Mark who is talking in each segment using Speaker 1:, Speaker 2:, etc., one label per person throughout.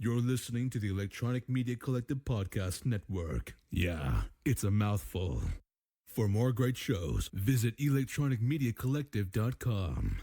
Speaker 1: You're listening to the Electronic Media Collective Podcast Network. Yeah, it's a mouthful. For more great shows, visit electronicmediacollective.com.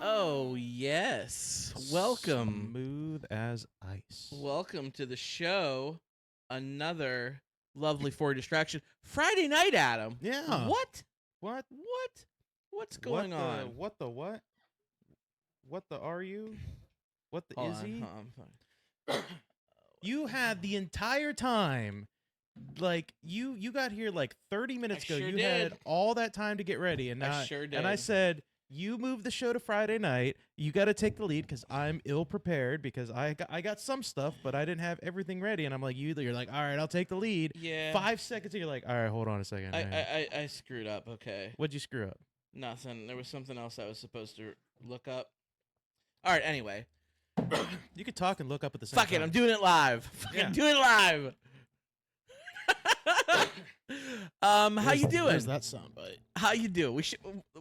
Speaker 2: Oh, yes. Welcome.
Speaker 3: Smooth as ice.
Speaker 2: Welcome to the show. Another lovely for distraction. Friday night, Adam.
Speaker 3: Yeah.
Speaker 2: What?
Speaker 3: What?
Speaker 2: What's going on?
Speaker 3: What the what? What the are you? What the
Speaker 2: Hold
Speaker 3: is
Speaker 2: on,
Speaker 3: he?
Speaker 2: hold on, I'm fine.
Speaker 3: You had the entire time. Like you got here like 30 minutes ago.
Speaker 2: sure
Speaker 3: You
Speaker 2: did.
Speaker 3: had all that time to get ready, and
Speaker 2: I sure
Speaker 3: And I
Speaker 2: did.
Speaker 3: said, you moved the show to Friday night. You got to take the lead because I'm ill prepared because I got some stuff, but I didn't have everything ready. And I'm like, you're like, all right, I'll take the lead.
Speaker 2: Yeah.
Speaker 3: 5 seconds, and you're like, all right, hold on a second.
Speaker 2: I screwed up. Okay.
Speaker 3: What'd you screw up?
Speaker 2: Nothing. There was something else I was supposed to look up. All right. Anyway.
Speaker 3: You could talk and look up at the same
Speaker 2: Fuck
Speaker 3: time.
Speaker 2: it. I'm doing it live. Fucking do it live. How you doing?
Speaker 3: There's that soundbite.
Speaker 2: How you doing?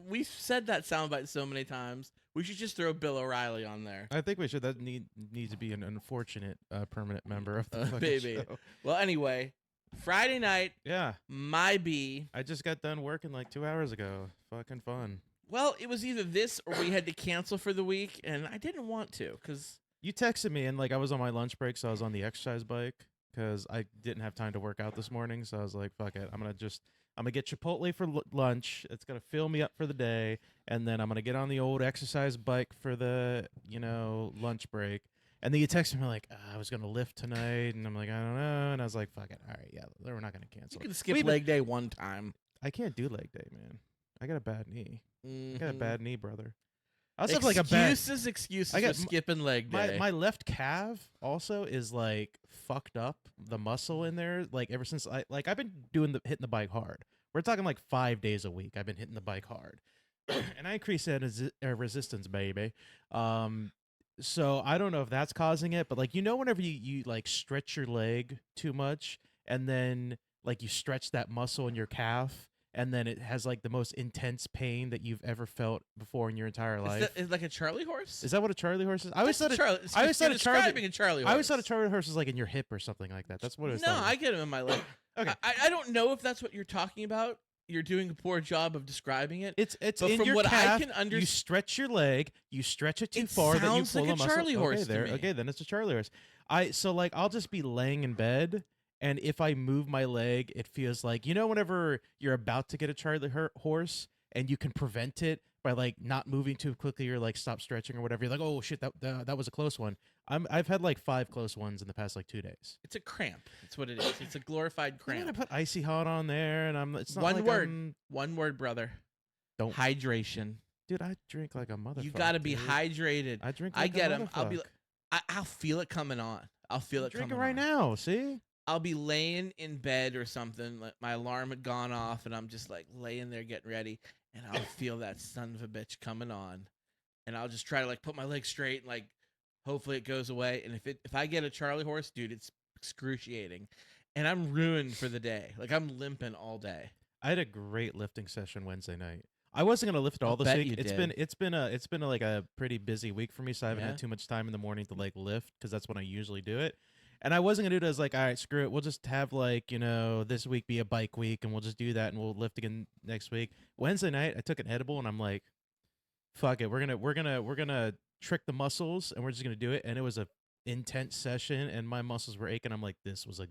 Speaker 2: We've said that soundbite so many times. We should just throw Bill O'Reilly on there.
Speaker 3: I think we should. That needs to be an unfortunate permanent member of the fucking
Speaker 2: Baby.
Speaker 3: show.
Speaker 2: Well, anyway, Friday night,
Speaker 3: Yeah,
Speaker 2: my B.
Speaker 3: I just got done working like 2 hours ago. Fucking fun.
Speaker 2: Well, it was either this or we had to cancel for the week, and I didn't want to because
Speaker 3: You texted me and like I was on my lunch break, so I was on the exercise bike because I didn't have time to work out this morning. So I was like, fuck it, I'm gonna get Chipotle for lunch. It's gonna fill me up for the day, and then I'm gonna get on the old exercise bike for the lunch break. And then you texted me like, I was gonna lift tonight, and I'm like, I don't know. And I was like, fuck it, all right, yeah, we're not gonna cancel.
Speaker 2: you can skip
Speaker 3: We've
Speaker 2: leg day one time.
Speaker 3: I can't do leg day, man. I got a bad knee. I got a
Speaker 2: Mhm.
Speaker 3: bad knee, brother. I also have like a bad.
Speaker 2: Excuses
Speaker 3: I got
Speaker 2: for skipping leg day.
Speaker 3: My left calf also is like fucked up. The muscle in there, like ever since I've been hitting the bike hard. We're talking like 5 days a week. I've been hitting the bike hard, and I increased that resistance, baby. So I don't know if that's causing it, but like whenever you like stretch your leg too much, and then like you stretch that muscle in your calf, and then it has like the most intense pain that you've ever felt before in your entire life.
Speaker 2: Is like a Charlie horse?
Speaker 3: Is that what a Charlie horse is? I always thought
Speaker 2: Charlie.
Speaker 3: I always thought
Speaker 2: You're
Speaker 3: a Charlie.
Speaker 2: describing a Charlie horse.
Speaker 3: I always thought a Charlie horse is like in your hip or something like that. That's what it was.
Speaker 2: No, I get him in my leg.
Speaker 3: Okay.
Speaker 2: I don't know if that's what you're talking about. You're doing a poor job of describing it.
Speaker 3: It's
Speaker 2: But
Speaker 3: in
Speaker 2: from
Speaker 3: your
Speaker 2: what I
Speaker 3: calf.
Speaker 2: can
Speaker 3: You stretch your leg. You stretch it too
Speaker 2: It
Speaker 3: far that you
Speaker 2: sounds
Speaker 3: pull
Speaker 2: like a
Speaker 3: the muscle.
Speaker 2: Charlie horse to
Speaker 3: okay,
Speaker 2: me.
Speaker 3: Okay, then it's a Charlie horse. I'll just be laying in bed, and if I move my leg, it feels like whenever you're about to get a Charlie horse and you can prevent it by like not moving too quickly or like stop stretching or whatever. You're like, oh shit, that was a close one. I've had like 5 close ones in the past like 2 days.
Speaker 2: It's a cramp. That's what it is. It's a glorified
Speaker 3: I'm gonna
Speaker 2: cramp.
Speaker 3: put icy hot on there, and it's not
Speaker 2: One
Speaker 3: like
Speaker 2: word.
Speaker 3: I'm-
Speaker 2: One word, brother.
Speaker 3: Don't,
Speaker 2: Hydration.
Speaker 3: dude. I drink like a motherfucker.
Speaker 2: You got to be
Speaker 3: dude.
Speaker 2: hydrated.
Speaker 3: I drink.
Speaker 2: I
Speaker 3: Like
Speaker 2: get
Speaker 3: a
Speaker 2: him. I'll be.
Speaker 3: motherfucker.
Speaker 2: I'll feel it coming on. I'll feel
Speaker 3: I'm
Speaker 2: it
Speaker 3: drinking
Speaker 2: coming
Speaker 3: right
Speaker 2: on.
Speaker 3: now. See.
Speaker 2: I'll be laying in bed or something. Like my alarm had gone off, and I'm just like laying there getting ready, and I'll feel that son of a bitch coming on, and I'll just try to like put my legs straight, and like hopefully it goes away. And if I get a Charlie horse, dude, it's excruciating, and I'm ruined for the day. Like I'm limping all day.
Speaker 3: I had a great lifting session Wednesday night. I wasn't gonna lift all
Speaker 2: I'll
Speaker 3: this
Speaker 2: bet
Speaker 3: week.
Speaker 2: you
Speaker 3: It's
Speaker 2: did.
Speaker 3: been like a pretty busy week for me, so I haven't
Speaker 2: Yeah.
Speaker 3: had too much time in the morning to like lift because that's when I usually do it. And I wasn't gonna do it as like, all right, screw it. We'll just have like this week be a bike week, and we'll just do that, and we'll lift again next week. Wednesday night, I took an edible, and I'm like, fuck it, we're gonna trick the muscles, and we're just gonna do it. And it was a intense session, and my muscles were aching. I'm like, this was a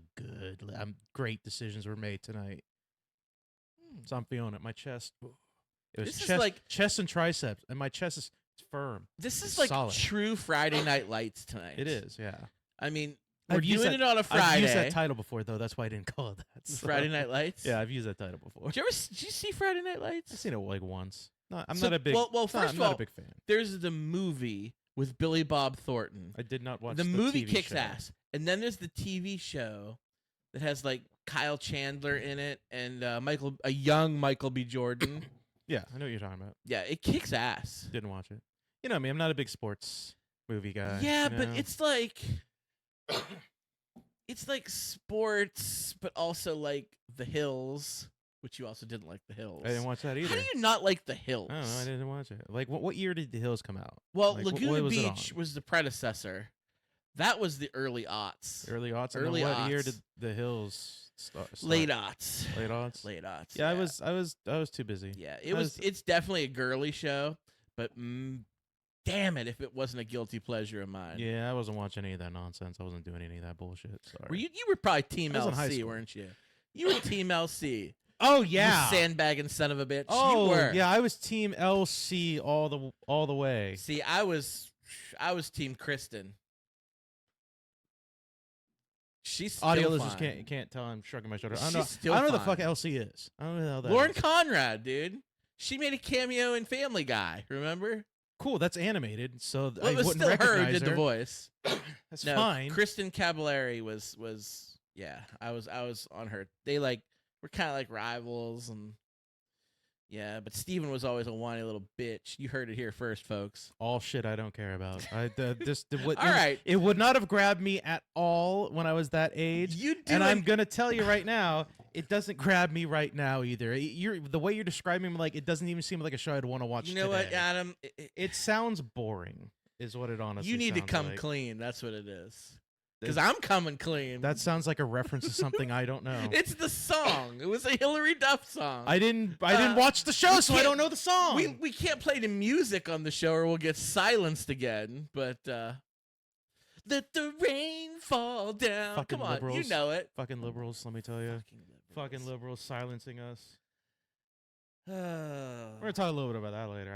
Speaker 3: great decisions were made tonight. So I'm feeling it. My chest. It was
Speaker 2: This is
Speaker 3: chest,
Speaker 2: like-
Speaker 3: chest and triceps, and my chest is firm.
Speaker 2: This is
Speaker 3: It's
Speaker 2: like
Speaker 3: solid.
Speaker 2: true Friday Night Lights tonight.
Speaker 3: It is, yeah.
Speaker 2: I mean, we're
Speaker 3: I've used
Speaker 2: doing
Speaker 3: that-
Speaker 2: it on a Friday.
Speaker 3: I've used that title before, though. That's why I didn't call it that. so-
Speaker 2: Friday Night Lights.
Speaker 3: Yeah, I've used that title before.
Speaker 2: Did you see Friday Night Lights?
Speaker 3: I've seen it like once. No, I'm
Speaker 2: So-
Speaker 3: not a big.
Speaker 2: well,
Speaker 3: it's not-
Speaker 2: first
Speaker 3: I'm
Speaker 2: of
Speaker 3: not
Speaker 2: all,
Speaker 3: a big fan.
Speaker 2: There's the movie with Billy Bob Thornton.
Speaker 3: I did not watch
Speaker 2: The movie
Speaker 3: TV
Speaker 2: kicks
Speaker 3: show.
Speaker 2: ass, and then there's the TV show that has like Kyle Chandler in it and a young Michael B. Jordan.
Speaker 3: Yeah, I know what you're talking about.
Speaker 2: Yeah, it kicks ass.
Speaker 3: Didn't watch it. You know me. I'm not a big sports movie guy.
Speaker 2: Yeah,
Speaker 3: you
Speaker 2: but
Speaker 3: know?
Speaker 2: it's like sports, but also like The Hills, which you also didn't like The Hills.
Speaker 3: I didn't watch that either.
Speaker 2: How do you not like The Hills?
Speaker 3: I don't know. I didn't watch it. Like, what year did The Hills come out?
Speaker 2: Well,
Speaker 3: Like,
Speaker 2: Laguna
Speaker 3: what was it
Speaker 2: Beach
Speaker 3: on?
Speaker 2: was the predecessor. That was the early aughts.
Speaker 3: Early aughts.
Speaker 2: Early
Speaker 3: What year
Speaker 2: aughts.
Speaker 3: did The Hills start?
Speaker 2: Late aughts.
Speaker 3: Late aughts.
Speaker 2: Late aughts.
Speaker 3: Yeah, I was too busy.
Speaker 2: Yeah, it's definitely a girly show, but damn it if it wasn't a guilty pleasure of mine.
Speaker 3: Yeah, I wasn't watching any of that nonsense. I wasn't doing any of that bullshit. Sorry.
Speaker 2: You were probably Team
Speaker 3: I was in high
Speaker 2: LC,
Speaker 3: school.
Speaker 2: weren't you? You were Team LC.
Speaker 3: Oh
Speaker 2: You sandbagging son of a bitch.
Speaker 3: Oh
Speaker 2: you were.
Speaker 3: yeah, I was Team LC all the way.
Speaker 2: See, I was Team Kristen. She's still
Speaker 3: Audio
Speaker 2: fine.
Speaker 3: listeners can't tell I'm shrugging my shoulder. I don't know.
Speaker 2: She's still
Speaker 3: I don't know the
Speaker 2: fine.
Speaker 3: fuck LC is. I don't know how that
Speaker 2: Lauren
Speaker 3: is.
Speaker 2: Conrad, dude. She made a cameo in Family Guy. Remember?
Speaker 3: Cool, that's animated, so
Speaker 2: Well,
Speaker 3: I
Speaker 2: it was
Speaker 3: wouldn't
Speaker 2: still her who
Speaker 3: recognize
Speaker 2: did the voice.
Speaker 3: That's
Speaker 2: No,
Speaker 3: fine.
Speaker 2: Kristen Cavallari was yeah. I was on her. They were kind of like rivals and yeah. But Steven was always a whiny little bitch. You heard it here first, folks.
Speaker 3: All shit I don't care about.
Speaker 2: All right.
Speaker 3: It would not have grabbed me at all when I was that age. And I'm gonna tell you right now, it doesn't grab me right now either. The way you're describing me, like it doesn't even seem like a show I'd want to watch.
Speaker 2: You know what,
Speaker 3: today.
Speaker 2: Adam?
Speaker 3: It sounds boring, is what it honestly.
Speaker 2: You need to
Speaker 3: sounds
Speaker 2: come
Speaker 3: like.
Speaker 2: clean. That's what it is. Because I'm coming clean.
Speaker 3: That sounds like a reference to something I don't know.
Speaker 2: It's the song. It was a Hillary Duff song.
Speaker 3: I didn't watch the show, so I
Speaker 2: can't-
Speaker 3: don't know the song.
Speaker 2: We can't play the music on the show or we'll get silenced again. But let the rain fall down.
Speaker 3: Fucking
Speaker 2: Come on,
Speaker 3: liberals.
Speaker 2: you know it.
Speaker 3: Fucking liberals, let me tell you. Fucking liberals silencing us. We're gonna talk a little bit about that later.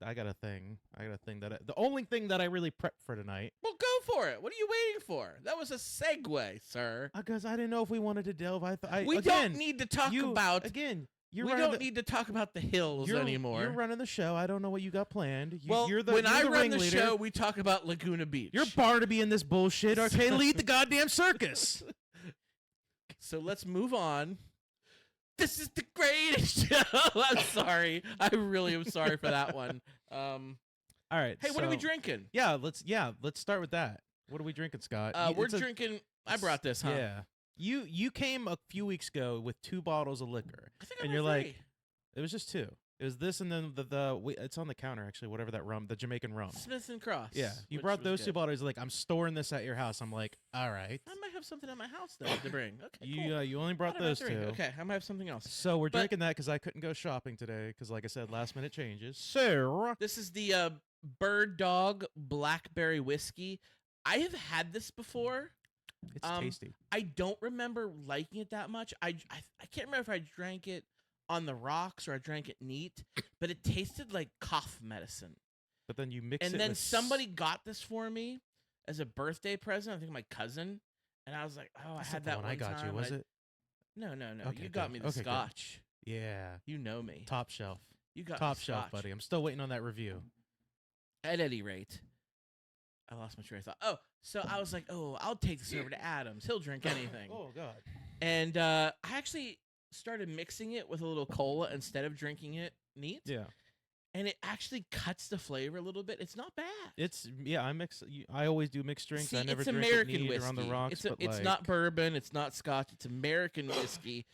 Speaker 3: I got a thing. The only thing that I really prepped for tonight.
Speaker 2: Well, go for it. What are you waiting for? That was a segue, sir.
Speaker 3: Because I didn't know if we wanted to delve.
Speaker 2: We
Speaker 3: again,
Speaker 2: don't need to talk
Speaker 3: you,
Speaker 2: about.
Speaker 3: again.
Speaker 2: We don't need to talk about the hills anymore.
Speaker 3: You're running the show. I don't know what you got planned.
Speaker 2: Well,
Speaker 3: you're the,
Speaker 2: when
Speaker 3: you're
Speaker 2: I
Speaker 3: the
Speaker 2: run the
Speaker 3: ringleader.
Speaker 2: show, we talk about Laguna Beach.
Speaker 3: You're Barnaby in this bullshit. Okay, lead the goddamn circus.
Speaker 2: So let's move on. This is the greatest show. I'm sorry. I really am sorry for that one.
Speaker 3: All right.
Speaker 2: Hey, what are we
Speaker 3: so-
Speaker 2: drinking?
Speaker 3: Yeah, let's start with that. What are we drinking, Scott?
Speaker 2: We're drinking. I brought this, huh?
Speaker 3: Yeah. You came a few weeks ago with 2 bottles of liquor.
Speaker 2: I think I
Speaker 3: And
Speaker 2: brought
Speaker 3: you're like,
Speaker 2: 3.
Speaker 3: It was just 2. It was this and then it's on the counter actually, whatever that rum, the Jamaican rum.
Speaker 2: Smith and Cross.
Speaker 3: Yeah. You
Speaker 2: which
Speaker 3: brought
Speaker 2: was
Speaker 3: those 2
Speaker 2: good.
Speaker 3: bottles. Like, I'm storing this at your house. I'm like, all right.
Speaker 2: I might have something at my house though to bring. Okay, cool.
Speaker 3: You only brought
Speaker 2: What about
Speaker 3: those
Speaker 2: 3?
Speaker 3: 2.
Speaker 2: Okay, I might have something else.
Speaker 3: So we're
Speaker 2: But-
Speaker 3: drinking that because I couldn't go shopping today because, like I said, last minute changes. So
Speaker 2: This is the Bird Dog Blackberry Whiskey. I have had this before.
Speaker 3: it's tasty.
Speaker 2: I don't remember liking it that much. I can't remember if I drank it on the rocks or I drank it neat, but it tasted like cough medicine.
Speaker 3: But then you mix
Speaker 2: And
Speaker 3: it
Speaker 2: then
Speaker 3: with
Speaker 2: somebody got this for me as a birthday present. I think my cousin. And I was like, oh, I
Speaker 3: That's
Speaker 2: had
Speaker 3: not the
Speaker 2: that
Speaker 3: one
Speaker 2: one
Speaker 3: I got
Speaker 2: time.
Speaker 3: you, was it?
Speaker 2: No.
Speaker 3: Okay,
Speaker 2: You got
Speaker 3: good.
Speaker 2: me the
Speaker 3: Okay, good.
Speaker 2: scotch.
Speaker 3: Yeah.
Speaker 2: You know me.
Speaker 3: Top shelf.
Speaker 2: You got
Speaker 3: Top
Speaker 2: me
Speaker 3: shelf,
Speaker 2: scotch.
Speaker 3: buddy. I'm still waiting on that review.
Speaker 2: At any rate, I lost my train of thought. Oh, so I was like, oh, I'll take this over to Adams. He'll drink anything.
Speaker 3: Oh God.
Speaker 2: And I actually started mixing it with a little cola instead of drinking it neat.
Speaker 3: Yeah.
Speaker 2: And it actually cuts the flavor a little bit. It's not bad.
Speaker 3: I mix. I always do mixed drinks.
Speaker 2: See,
Speaker 3: I never
Speaker 2: it's
Speaker 3: drink
Speaker 2: American
Speaker 3: it neat
Speaker 2: whiskey.
Speaker 3: or on the rocks.
Speaker 2: It's not bourbon. It's not scotch. It's American whiskey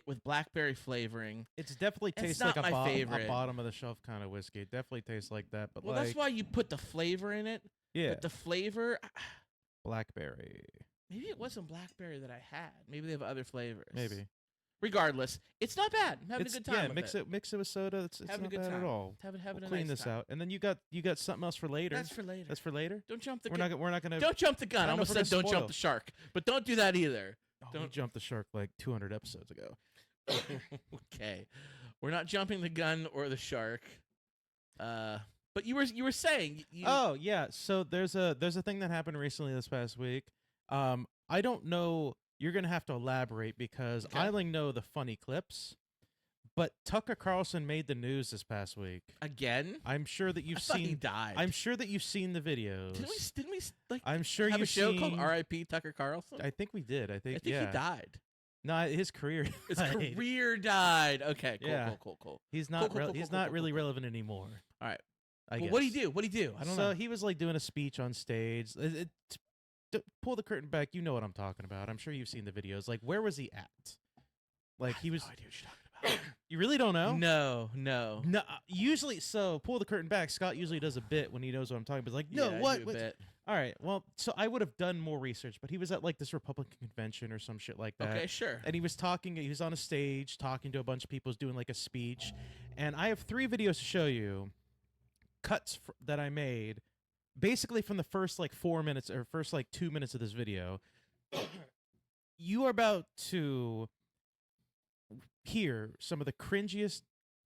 Speaker 2: with blackberry flavoring.
Speaker 3: It's definitely
Speaker 2: It's
Speaker 3: tastes
Speaker 2: not
Speaker 3: like a,
Speaker 2: my
Speaker 3: a
Speaker 2: favorite.
Speaker 3: bottom of the shelf kind of whiskey. It definitely tastes like that. But
Speaker 2: Well,
Speaker 3: like,
Speaker 2: that's why you put the flavor in it.
Speaker 3: yeah,
Speaker 2: But the flavor,
Speaker 3: blackberry.
Speaker 2: maybe it wasn't blackberry that I had. Maybe they have other flavors.
Speaker 3: Maybe.
Speaker 2: Regardless, it's not bad. I'm having a good time.
Speaker 3: Yeah,
Speaker 2: with
Speaker 3: mix it with soda. It's
Speaker 2: Having a
Speaker 3: not
Speaker 2: good
Speaker 3: bad
Speaker 2: time.
Speaker 3: at all.
Speaker 2: Having
Speaker 3: We'll
Speaker 2: a
Speaker 3: clean
Speaker 2: nice
Speaker 3: this
Speaker 2: time.
Speaker 3: out, and then you got something else for later.
Speaker 2: That's for later.
Speaker 3: That's for later.
Speaker 2: Don't jump the
Speaker 3: We're
Speaker 2: gun.
Speaker 3: not gonna.
Speaker 2: Don't jump the gun. I
Speaker 3: I don't know
Speaker 2: almost
Speaker 3: if we're
Speaker 2: said
Speaker 3: gonna
Speaker 2: don't
Speaker 3: spoil.
Speaker 2: jump the shark, but don't do that either.
Speaker 3: We
Speaker 2: Don't-
Speaker 3: jumped the shark like 200 episodes ago.
Speaker 2: Okay, we're not jumping the gun or the shark. But you were saying.
Speaker 3: Oh yeah, so there's a thing that happened recently this past week. I don't know. You're gonna have to elaborate because
Speaker 2: Okay.
Speaker 3: I only know the funny clips, But Tucker Carlson made the news this past week.
Speaker 2: Again?
Speaker 3: I'm sure that you've
Speaker 2: I thought he
Speaker 3: seen.
Speaker 2: died.
Speaker 3: I'm sure that you've seen the videos.
Speaker 2: Didn't we like
Speaker 3: I'm sure
Speaker 2: have
Speaker 3: you've
Speaker 2: a show
Speaker 3: seen.
Speaker 2: called R.I.P. Tucker Carlson?
Speaker 3: I think we did. I think
Speaker 2: he
Speaker 3: yeah.
Speaker 2: died.
Speaker 3: No, his career.
Speaker 2: His
Speaker 3: died.
Speaker 2: career died. Okay, cool,
Speaker 3: Yeah.
Speaker 2: cool.
Speaker 3: He's not.
Speaker 2: Cool,
Speaker 3: He's
Speaker 2: cool,
Speaker 3: not
Speaker 2: cool,
Speaker 3: really
Speaker 2: cool.
Speaker 3: relevant anymore.
Speaker 2: All right.
Speaker 3: I
Speaker 2: Well,
Speaker 3: guess.
Speaker 2: what do you do? What do you do? I don't know.
Speaker 3: So he was like doing a speech on stage. Pull the curtain back. You know what I'm talking about. I'm sure you've seen the videos. Like, where was he at? Like he was.
Speaker 2: No idea what you're talking about.
Speaker 3: You really don't know?
Speaker 2: No.
Speaker 3: No. Usually, so pull the curtain back. Scott usually does a bit when he knows what I'm talking about. He's like, no,
Speaker 2: Yeah, I
Speaker 3: what?
Speaker 2: do a bit.
Speaker 3: All right. Well, so I would have done more research, but he was at like this Republican convention or some shit like that.
Speaker 2: Okay, sure.
Speaker 3: And he was talking. He was on a stage talking to a bunch of people, doing like a speech. And I have 3 videos to show you, cuts that I made, basically from the first like 4 minutes or first like 2 minutes of this video. You are about to hear some of the cringiest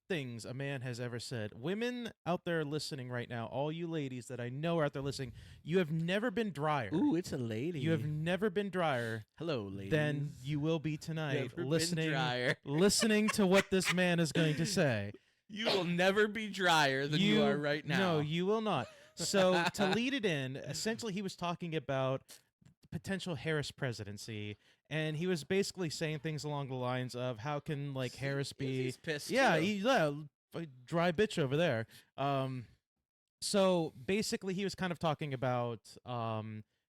Speaker 3: things a man has ever said. Women out there listening right now, all you ladies that I know are out there listening, you have never been drier.
Speaker 2: Ooh, it's a lady.
Speaker 3: You have never been drier
Speaker 2: Hello, ladies.
Speaker 3: than you will be tonight,
Speaker 2: Never been
Speaker 3: listening
Speaker 2: drier.
Speaker 3: listening to what this man is going to say.
Speaker 2: You will never be drier than you are right now.
Speaker 3: No, you will not. So to lead it in, essentially he was talking about potential Harris presidency, and he was basically saying things along the lines of how can like Harris be
Speaker 2: He's pissed.
Speaker 3: yeah,
Speaker 2: too.
Speaker 3: dry bitch over there. So basically he was kind of talking about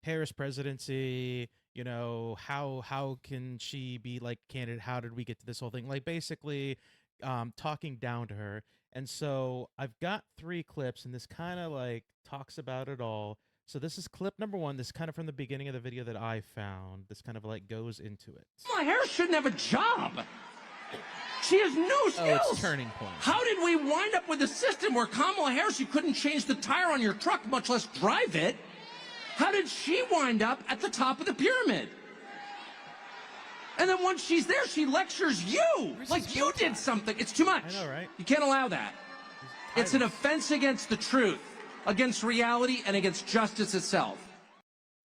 Speaker 3: Harris presidency, you know, how can she be like candidate? How did we get to this whole thing? Like basically talking down to her. And so I've got 3 clips, and this kind of like talks about it all. So this is clip number 1. This is kind of from the beginning of the video that I found. This kind of like goes into it.
Speaker 4: Kamala Harris shouldn't have a job. She has no skills.
Speaker 2: Oh, it's turning point.
Speaker 4: How did we wind up with a system where Kamala Harris, you couldn't change the tire on your truck, much less drive it? How did she wind up at the top of the pyramid? And then once she's there, she lectures you. Like you did something. It's too much.
Speaker 3: I know, right?
Speaker 4: You can't allow that. It's an offense against the truth, against reality, and against justice itself.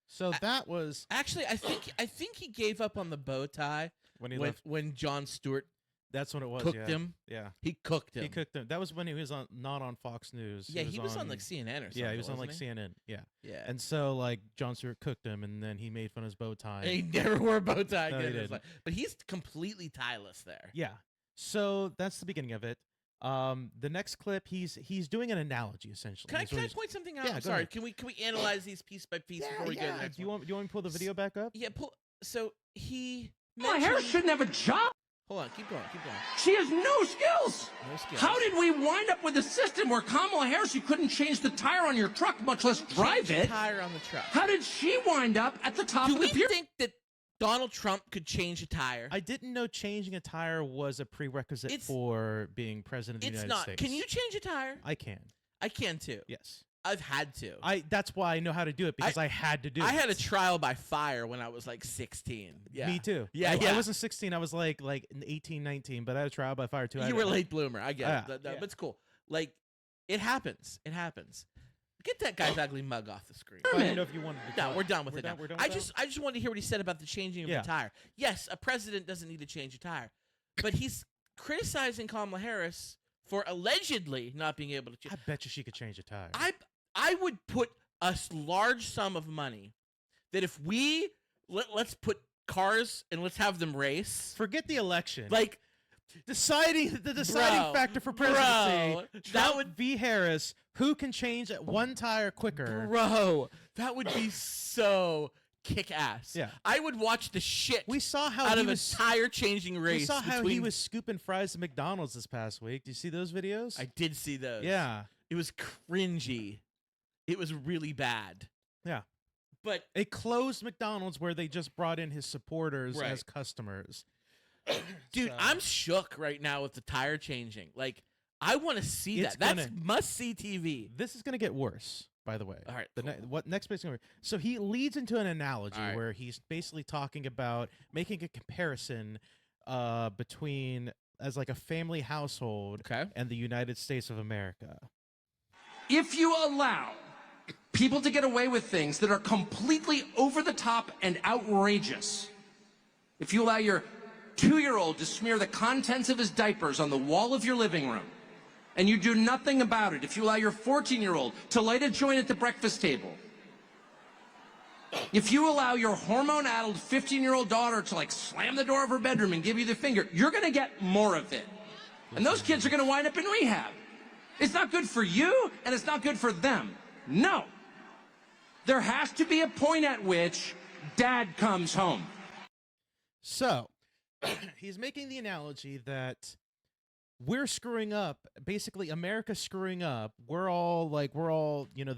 Speaker 3: So that was
Speaker 2: Actually, I think he gave up on the bow tie
Speaker 3: when he left.
Speaker 2: when Jon Stewart
Speaker 3: That's when it was.
Speaker 2: cooked
Speaker 3: yeah.
Speaker 2: him.
Speaker 3: Yeah.
Speaker 2: He cooked him.
Speaker 3: He cooked him. That was when he was on not on Fox News.
Speaker 2: Yeah, he was on like CNN or something.
Speaker 3: Yeah, he was on like
Speaker 2: wasn't
Speaker 3: CNN. Yeah.
Speaker 2: he? Yeah.
Speaker 3: And so like Jon Stewart cooked him, and then he made fun of his bow tie.
Speaker 2: And he never wore a bow tie
Speaker 3: No,
Speaker 2: again.
Speaker 3: he
Speaker 2: in his
Speaker 3: didn't.
Speaker 2: life. But he's completely tieless there.
Speaker 3: Yeah. So that's the beginning of it. The next clip, he's doing an analogy essentially.
Speaker 2: Can I
Speaker 3: Is what
Speaker 2: point something out?
Speaker 3: Yeah,
Speaker 2: I'm
Speaker 3: go
Speaker 2: sorry.
Speaker 3: ahead.
Speaker 2: Can we analyze these piece by piece before we go to the next
Speaker 3: Do you
Speaker 2: one?
Speaker 3: want me to pull the video back up?
Speaker 2: Yeah, so he
Speaker 4: Kamala Harris
Speaker 2: mentioned.
Speaker 4: shouldn't have a job.
Speaker 2: Hold on, keep going.
Speaker 4: She has no skills.
Speaker 2: No skills.
Speaker 4: How did we wind up with a system where Kamala Harris, you couldn't change the tire on your truck, much less drive
Speaker 2: Change the
Speaker 4: it?
Speaker 2: tire on the truck?
Speaker 4: How did she wind up at the top
Speaker 2: Do
Speaker 4: of
Speaker 2: we
Speaker 4: the pyramid?
Speaker 2: think that Donald Trump could change a tire?
Speaker 3: I didn't know changing a tire was a prerequisite
Speaker 2: It's-
Speaker 3: for being president of the
Speaker 2: It's
Speaker 3: United
Speaker 2: not.
Speaker 3: States.
Speaker 2: Can you change a tire?
Speaker 3: I can.
Speaker 2: I can too.
Speaker 3: Yes.
Speaker 2: I've had to.
Speaker 3: That's why I know how to do it because I had to do it.
Speaker 2: I had a trial by fire when I was like 16. Yeah.
Speaker 3: Me too.
Speaker 2: Yeah,
Speaker 3: I
Speaker 2: yeah.
Speaker 3: wasn't 16. I was like 18, 19, but I had a trial by fire too.
Speaker 2: You were a late bloomer. I get
Speaker 3: Yeah,
Speaker 2: it.
Speaker 3: yeah.
Speaker 2: But it's cool. Like, it happens. It happens. Get that guy's ugly mug off the screen.
Speaker 3: I didn't know if you wanted to.
Speaker 2: No, we're done with it now.
Speaker 3: We're done
Speaker 2: I
Speaker 3: with that?
Speaker 2: just wanted to hear what he said about the changing of
Speaker 3: Yeah.
Speaker 2: the tire. Yes, a president doesn't need to change a tire, but he's criticizing Kamala Harris for allegedly not being able to change.
Speaker 3: I bet you she could change a tire.
Speaker 2: I would put a large sum of money that if we let's put cars and let's have them race.
Speaker 3: Forget the election.
Speaker 2: Like
Speaker 3: the deciding factor for presidency.
Speaker 2: Bro,
Speaker 3: Trump
Speaker 2: that would
Speaker 3: v. Harris. Who can change one tire quicker?
Speaker 2: bro, that would be so kick ass.
Speaker 3: Yeah.
Speaker 2: I would watch the shit
Speaker 3: We saw how
Speaker 2: out
Speaker 3: he
Speaker 2: of
Speaker 3: was.
Speaker 2: a tire changing race.
Speaker 3: We saw how he
Speaker 2: between-
Speaker 3: was scooping fries at McDonald's this past week. Do you see those videos?
Speaker 2: I did see those.
Speaker 3: yeah.
Speaker 2: It was cringy. It was really bad.
Speaker 3: Yeah.
Speaker 2: But
Speaker 3: It closed McDonald's where they just brought in his supporters
Speaker 2: Right.
Speaker 3: as customers.
Speaker 2: dude,
Speaker 3: So-
Speaker 2: I'm shook right now with the tire changing. Like, I want to see
Speaker 3: It's
Speaker 2: that. That's
Speaker 3: gonna-
Speaker 2: must-see TV.
Speaker 3: This is going to get worse, by the way.
Speaker 2: All right,
Speaker 3: The
Speaker 2: cool.
Speaker 3: what next base? So he leads into an analogy
Speaker 2: All right.
Speaker 3: where he's basically talking about making a comparison between as like a family household
Speaker 2: Okay.
Speaker 3: and the United States of America.
Speaker 4: If you allow people to get away with things that are completely over the top and outrageous, if you allow your 2-year-old to smear the contents of his diapers on the wall of your living room, and you do nothing about it, if you allow your 14-year-old to light a joint at the breakfast table, if you allow your hormone-addled 15-year-old daughter to like slam the door of her bedroom and give you the finger, you're going to get more of it. And those kids are going to wind up in rehab. It's not good for you, and it's not good for them. No. There has to be a point at which dad comes home.
Speaker 3: So, he's making the analogy that we're screwing up. Basically, America's screwing up. We're all, you know,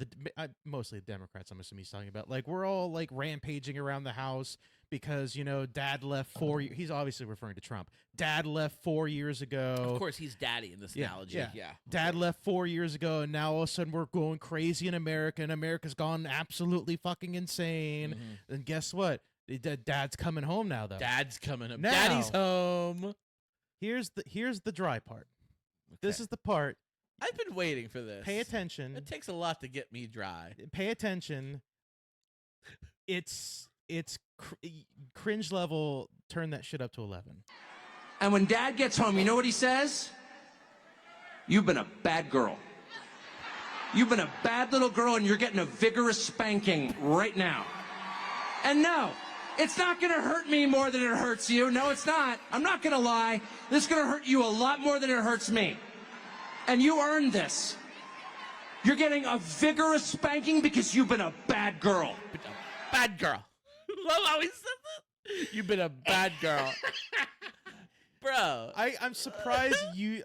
Speaker 3: mostly the Democrats, I'm assuming he's talking about. Like, we're all, like, rampaging around the house because, you know, dad left 4 years. He's obviously referring to Trump. Dad left 4 years ago.
Speaker 2: Of course, he's daddy in this analogy. Yeah.
Speaker 3: Dad left 4 years ago, and now all of a sudden we're going crazy in America, and America's gone absolutely fucking insane.
Speaker 2: Mm-hmm.
Speaker 3: And guess what? Dad's coming home now, though.
Speaker 2: Dad's coming home.
Speaker 3: Now-
Speaker 2: Daddy's home.
Speaker 3: Here's the dry part. This
Speaker 2: Okay.
Speaker 3: is the part.
Speaker 2: I've been waiting for this.
Speaker 3: Pay attention.
Speaker 2: It takes a lot to get me dry.
Speaker 3: Pay attention. It's cringe level. Turn that shit up to 11.
Speaker 4: And when dad gets home, you know what he says? You've been a bad girl. You've been a bad little girl, and you're getting a vigorous spanking right now. And no, it's not going to hurt me more than it hurts you. No, it's not. I'm not going to lie. This is going to hurt you a lot more than it hurts me. And you earned this. You're getting a vigorous spanking because you've been a bad girl.
Speaker 2: Bad girl. Love how he said that. You've been a bad girl. Bro.
Speaker 3: I'm surprised you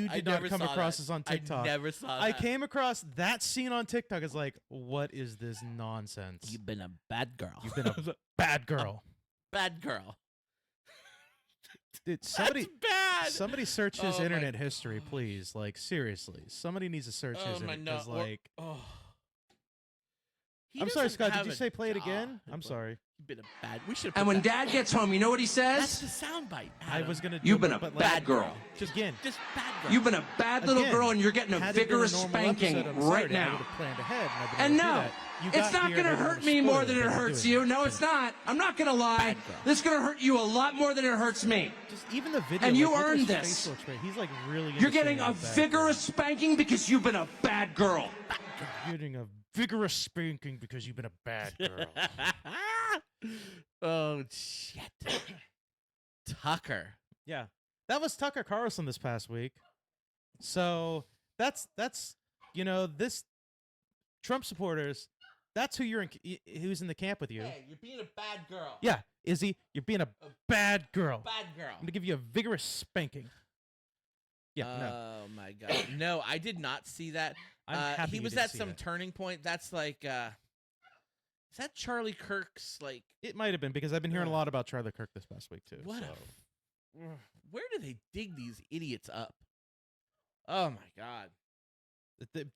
Speaker 3: did not come across this on TikTok.
Speaker 2: I never saw that.
Speaker 3: I came across that scene on TikTok. It's like, what is this nonsense?
Speaker 2: You've been a bad girl.
Speaker 3: You've been a bad girl.
Speaker 2: Bad girl.
Speaker 3: Dude,
Speaker 2: That's bad.
Speaker 3: somebody search his
Speaker 2: Oh my
Speaker 3: internet history, please. Like, seriously. Somebody needs to search his
Speaker 2: my
Speaker 3: internet. 'Cause,
Speaker 2: no.
Speaker 3: like,
Speaker 2: He
Speaker 3: I'm sorry,
Speaker 2: doesn't
Speaker 3: Scott. Did
Speaker 2: have
Speaker 3: you
Speaker 2: a
Speaker 3: say play it
Speaker 2: job.
Speaker 3: again? I'm sorry.
Speaker 2: You've been a bad. We should.
Speaker 4: And when dad gets home, you know what he
Speaker 2: That's
Speaker 4: says?
Speaker 2: the soundbite.
Speaker 3: I was gonna.
Speaker 4: You've
Speaker 3: do
Speaker 4: been
Speaker 3: it,
Speaker 4: a
Speaker 3: but,
Speaker 4: bad girl.
Speaker 3: Just again.
Speaker 2: Just bad girl.
Speaker 4: You've been a bad little
Speaker 3: Again,
Speaker 4: girl, and you're getting a
Speaker 3: had it been
Speaker 4: vigorous
Speaker 3: normal
Speaker 4: spanking
Speaker 3: episode on
Speaker 4: right
Speaker 3: Saturday, I
Speaker 4: now.
Speaker 3: would have planned ahead, and, I've been
Speaker 4: And
Speaker 3: able to do
Speaker 4: no,
Speaker 3: that. You
Speaker 4: it's
Speaker 3: got
Speaker 4: not
Speaker 3: here
Speaker 4: going to
Speaker 3: and I
Speaker 4: hurt
Speaker 3: was
Speaker 4: me more
Speaker 3: spoiled
Speaker 4: than it
Speaker 3: by
Speaker 4: hurts
Speaker 3: doing
Speaker 4: you.
Speaker 3: it.
Speaker 4: No, it's not. I'm not going to lie.
Speaker 2: Bad girl.
Speaker 4: This is going to hurt you a lot more than it hurts me.
Speaker 3: Just even the video.
Speaker 4: And you
Speaker 3: like, look at
Speaker 4: earned
Speaker 3: his
Speaker 4: this.
Speaker 3: facial expression. He's like really.
Speaker 4: You're getting a
Speaker 3: into saying
Speaker 4: vigorous spanking because you've been a bad girl.
Speaker 3: You're getting a vigorous spanking because you've been a bad girl.
Speaker 2: Oh shit. Tucker.
Speaker 3: Yeah, that was Tucker Carlson this past week. So that's you know, this Trump supporters. That's who who's in the camp with you.
Speaker 2: Hey, you're being a bad girl.
Speaker 3: Yeah, Izzy, you're being a bad girl.
Speaker 2: Bad girl.
Speaker 3: I'm gonna give you a vigorous spanking. Yeah, no.
Speaker 2: Oh my god. No, I did not see that.
Speaker 3: I'm happy
Speaker 2: he
Speaker 3: you
Speaker 2: was
Speaker 3: didn't
Speaker 2: at
Speaker 3: see
Speaker 2: some
Speaker 3: that.
Speaker 2: turning point. That's like is that Charlie Kirk's like
Speaker 3: It might have been because I've been hearing a lot about Charlie Kirk this past week too.
Speaker 2: what
Speaker 3: so.
Speaker 2: where do they dig these idiots up? Oh my god.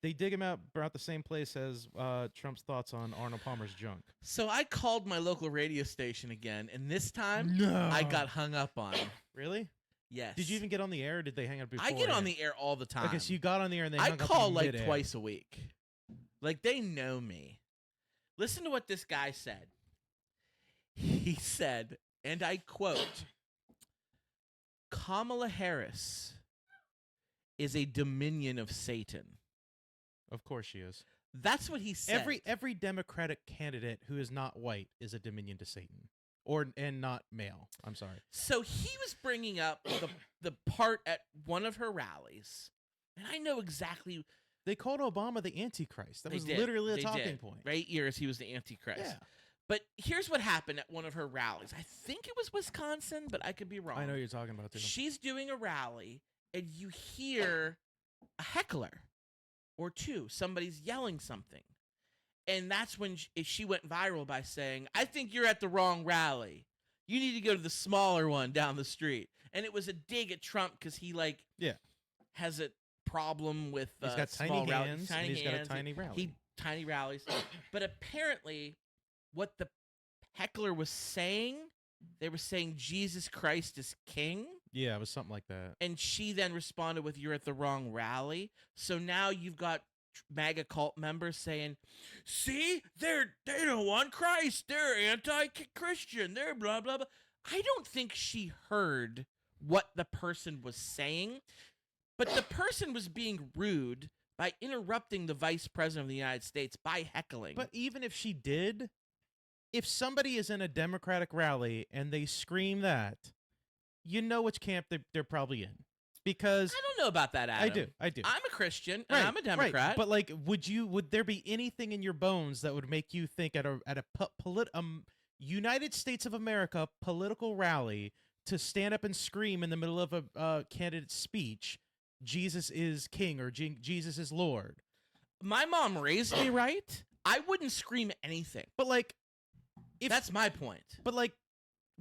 Speaker 3: They dig him out about the same place as Trump's thoughts on Arnold Palmer's junk.
Speaker 2: So I called my local radio station again, and this time
Speaker 3: No.
Speaker 2: I got hung up on.
Speaker 3: Really?
Speaker 2: Yes.
Speaker 3: Did you even get on the air? Or did they hang up before?
Speaker 2: I get on the air all the time.
Speaker 3: Okay, so you got on the air and they
Speaker 2: I
Speaker 3: hung up
Speaker 2: call
Speaker 3: in
Speaker 2: like
Speaker 3: midair.
Speaker 2: twice a week. Like they know me. Listen to what this guy said. He said, and I quote, Kamala Harris is a dominion of Satan.
Speaker 3: Of course she is.
Speaker 2: That's what he said.
Speaker 3: Every Democratic candidate who is not white is a dominion to Satan, and not male. I'm sorry.
Speaker 2: So he was bringing up the part at one of her rallies, and I know exactly.
Speaker 3: They called Obama the Antichrist. That
Speaker 2: They
Speaker 3: was
Speaker 2: did.
Speaker 3: literally
Speaker 2: They
Speaker 3: a talking
Speaker 2: did.
Speaker 3: point.
Speaker 2: For 8 years, he was the Antichrist.
Speaker 3: Yeah.
Speaker 2: But here's what happened at one of her rallies. I think it was Wisconsin, but I could be wrong.
Speaker 3: I know what you're talking about too.
Speaker 2: She's doing a rally, and you hear a heckler or two. Somebody's yelling something. And that's when she went viral by saying, I think you're at the wrong rally. You need to go to the smaller one down the street. And it was a dig at Trump because he, has a problem with
Speaker 3: He's got tiny
Speaker 2: small rallies.
Speaker 3: hands,
Speaker 2: Tiny
Speaker 3: and he's got a
Speaker 2: hands.
Speaker 3: tiny rally.
Speaker 2: Tiny rallies. But apparently, what the heckler was saying, they were saying Jesus Christ is king.
Speaker 3: Yeah, it was something like that.
Speaker 2: And she then responded with, you're at the wrong rally. So now you've got MAGA cult members saying, see, they don't want Christ. They're anti-Christian. They're blah, blah, blah. I don't think she heard what the person was saying, but the person was being rude by interrupting the vice president of the United States by heckling.
Speaker 3: But even if she did, if somebody is in a Democratic rally and they scream that, you know which camp they're probably in. Because
Speaker 2: I don't know about that, Adam.
Speaker 3: I do.
Speaker 2: I'm a Christian and I'm a Democrat.
Speaker 3: Right. But like, would there be anything in your bones that would make you think at a United States of America political rally to stand up and scream in the middle of a candidate's speech, Jesus is king or Jesus is Lord?
Speaker 2: My mom raised me right. I wouldn't scream anything.
Speaker 3: But like,
Speaker 2: that's my point.
Speaker 3: But like,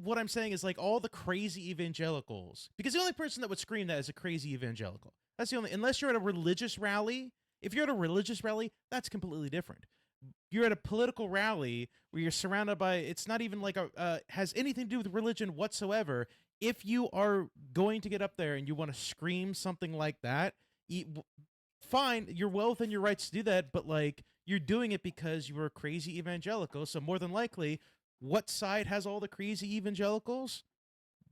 Speaker 3: what I'm saying is like all the crazy evangelicals, because the only person that would scream that is a crazy evangelical. That's the only, unless you're at a religious rally. If you're at a religious rally, that's completely different. You're at a political rally where you're surrounded by, it's not even like has anything to do with religion whatsoever. If you are going to get up there and you want to scream something like that, fine, you're well within your rights to do that, but like, you're doing it because you were a crazy evangelical. So more than likely, what side has all the crazy evangelicals?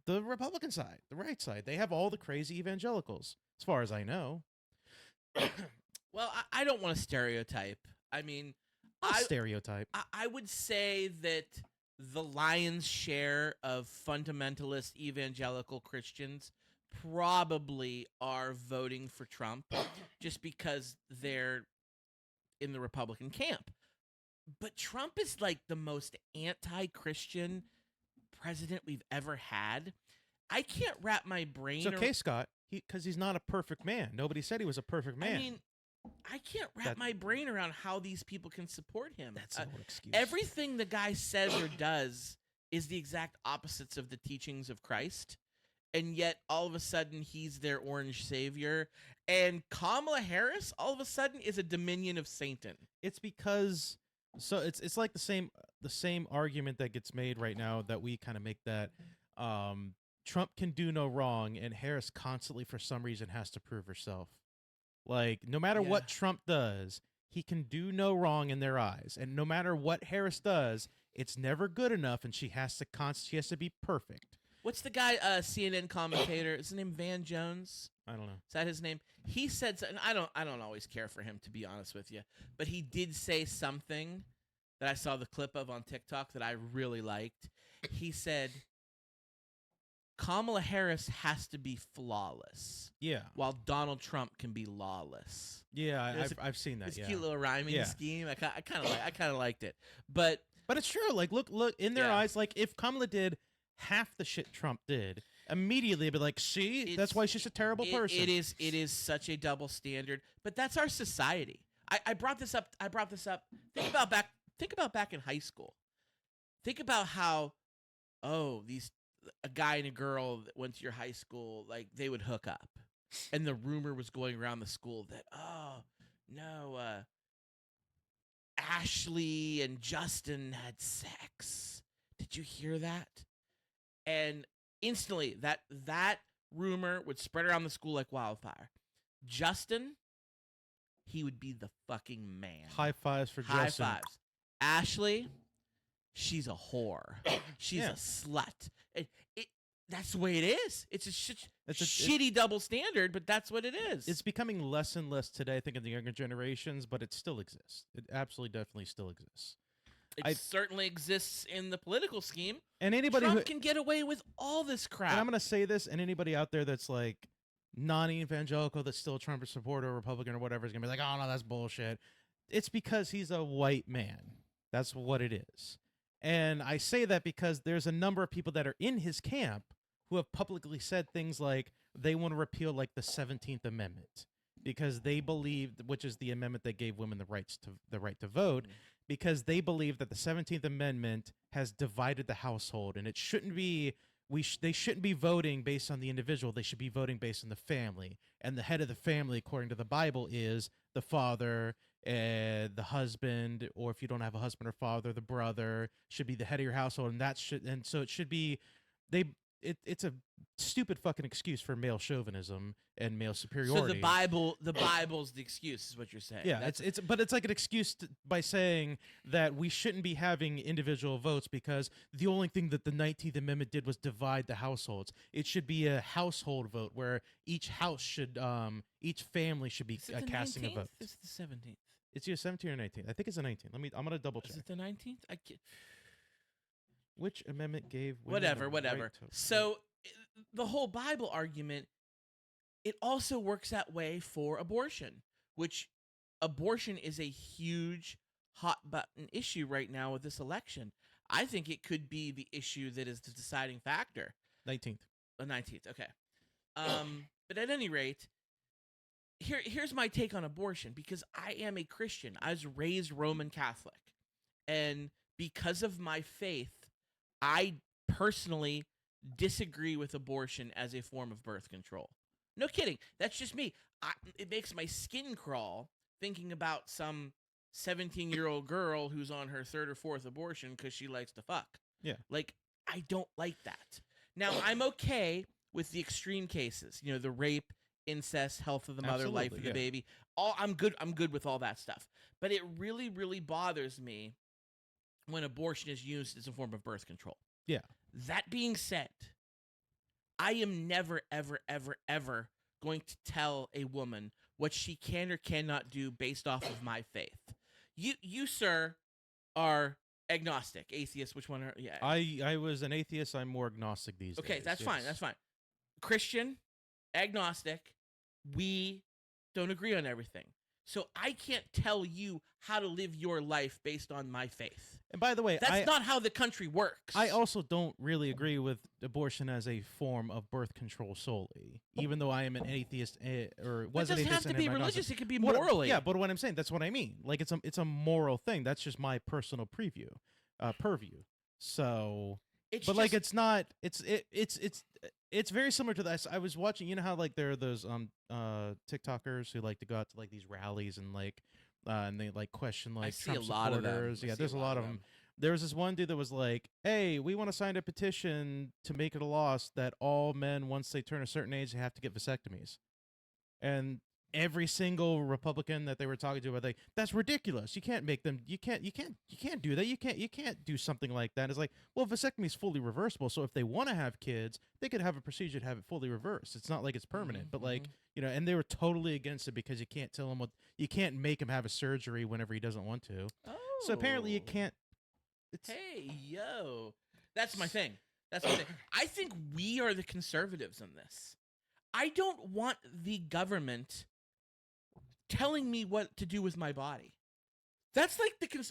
Speaker 3: The Republican side, the right side. They have all the crazy evangelicals, as far as I know.
Speaker 2: Well, I don't want to stereotype. I mean,
Speaker 3: Stereotype.
Speaker 2: I would say that the lion's share of fundamentalist evangelical Christians probably are voting for Trump just because they're in the Republican camp. But Trump is like the most anti-Christian president we've ever had. I can't wrap my brain.
Speaker 3: It's okay, Scott, because he's not a perfect man. Nobody said he was a perfect man.
Speaker 2: I mean, I can't wrap my brain around how these people can support him.
Speaker 3: That's no excuse.
Speaker 2: Everything the guy says or does is the exact opposites of the teachings of Christ. And yet, all of a sudden, he's their orange savior. And Kamala Harris, all of a sudden, is a dominion of Satan.
Speaker 3: It's because... So it's like the same argument that gets made right now that we kind of make, that Trump can do no wrong and Harris constantly for some reason has to prove herself. Like, no matter what Trump does, he can do no wrong in their eyes, and no matter what Harris does, it's never good enough, and she has to be perfect.
Speaker 2: What's the guy, CNN commentator? Is his name Van Jones?
Speaker 3: I don't know.
Speaker 2: Is that his name? He said, and I don't always care for him, to be honest with you, but he did say something that I saw the clip of on TikTok that I really liked. He said, Kamala Harris has to be flawless.
Speaker 3: Yeah.
Speaker 2: While Donald Trump can be lawless.
Speaker 3: Yeah, I've seen that.
Speaker 2: It's
Speaker 3: yeah.
Speaker 2: a cute little rhyming scheme. I kind of liked it, but
Speaker 3: it's true. Like, look in their eyes. Like, if Kamala did half the shit Trump did, immediately it'd be like, see, that's why she's a terrible person.
Speaker 2: It is such a double standard, but that's our society. I brought this up. Think about back in high school. Think about how, a guy and a girl that went to your high school, like, they would hook up, and the rumor was going around the school that, Ashley and Justin had sex. Did you hear that? And instantly, that rumor would spread around the school like wildfire. Justin, he would be the fucking man.
Speaker 3: High fives for
Speaker 2: High
Speaker 3: Justin.
Speaker 2: fives. Ashley, she's a whore. She's a slut. That's the way it is. It's a shitty double standard, but that's what it is.
Speaker 3: It's becoming less and less today, I think, in the younger generations, but it still exists. It absolutely, definitely still exists.
Speaker 2: It certainly exists in the political scheme.
Speaker 3: And anybody
Speaker 2: Trump can get away with all this crap.
Speaker 3: And I'm going to say this, and anybody out there that's like non-evangelical, that's still a Trump supporter or Republican or whatever, is going to be like, oh, no, that's bullshit. It's because he's a white man. That's what it is. And I say that because there's a number of people that are in his camp who have publicly said things like they want to repeal like the 17th Amendment because they believe, which is the amendment that gave women the right to vote, because they believe that the 17th Amendment has divided the household, and it shouldn't be. They shouldn't be voting based on the individual. They should be voting based on the family, and the head of the family, according to the Bible, is the father, the husband, or if you don't have a husband or father, the brother should be the head of your household, and so it should be. it's a stupid fucking excuse for male chauvinism and male
Speaker 2: So
Speaker 3: superiority.
Speaker 2: the Bible's the excuse, is what you're saying.
Speaker 3: Yeah, but it's like an excuse by saying that we shouldn't be having individual votes because the only thing that the 19th Amendment did was divide the households. It should be a household vote where each each family should be
Speaker 2: Is it the
Speaker 3: casting a
Speaker 2: 19th?
Speaker 3: vote.
Speaker 2: It's the 17th.
Speaker 3: It's either 17 or 19. I think it's the 19th. I'm gonna double check.
Speaker 2: Is it the 19th? I can't.
Speaker 3: Which amendment gave women the
Speaker 2: Whatever.
Speaker 3: right to vote?
Speaker 2: So the whole Bible argument, it also works that way for abortion, which abortion is a huge hot button issue right now with this election. I think it could be the issue that is the deciding factor.
Speaker 3: 19th.
Speaker 2: The 19th, okay. But at any rate, here's my take on abortion, because I am a Christian. I was raised Roman Catholic. And because of my faith, I personally disagree with abortion as a form of birth control. No kidding. That's just me. It makes my skin crawl thinking about some 17-year-old girl who's on her third or fourth abortion because she likes to fuck.
Speaker 3: Yeah.
Speaker 2: Like, I don't like that. Now, I'm okay with the extreme cases. You know, the rape, incest, health of the mother, life of the baby. I'm good with all that stuff. But it really, really bothers me when abortion is used as a form of birth control.
Speaker 3: Yeah.
Speaker 2: That being said, I am never, ever, ever, ever going to tell a woman what she can or cannot do based off of my faith. You, sir, are agnostic, atheist. Which one are? Yeah.
Speaker 3: I was an atheist. I'm more agnostic these days.
Speaker 2: Okay, that's fine. That's fine. Christian, agnostic. We don't agree on everything. So I can't tell you how to live your life based on my faith.
Speaker 3: And by the way,
Speaker 2: That's not how the country works.
Speaker 3: I also don't really agree with abortion as a form of birth control solely, even though I am an atheist or was an atheist.
Speaker 2: It doesn't have to be religious. It could be
Speaker 3: What-
Speaker 2: morally.
Speaker 3: Yeah, but what I'm saying, that's what I mean. Like it's a moral thing. That's just my personal purview. So,
Speaker 2: It's
Speaker 3: but like
Speaker 2: just-
Speaker 3: it's very similar to this. I was watching, you know how like there are those TikTokers who like to go out to like these rallies and like and they like question like
Speaker 2: see a
Speaker 3: Trump
Speaker 2: lot of them.
Speaker 3: supporters.
Speaker 2: I
Speaker 3: Yeah,
Speaker 2: see
Speaker 3: there's a lot of them. There was this one dude that was like, "Hey, we want to sign a petition to make it a law that all men, once they turn a certain age, they have to get vasectomies." And every single Republican that they were talking to, were like, "That's ridiculous. You can't make them. You can't do that. You can't do something like that." It's like, well, vasectomy is fully reversible. So if they want to have kids, they could have a procedure to have it fully reversed. It's not like it's permanent, but like, you know, and they were totally against it because you can't tell him you can't make him have a surgery whenever he doesn't want to.
Speaker 2: Oh.
Speaker 3: So apparently you can't.
Speaker 2: Hey, yo. That's my thing. I think we are the conservatives in this. I don't want the government telling me what to do with my body. That's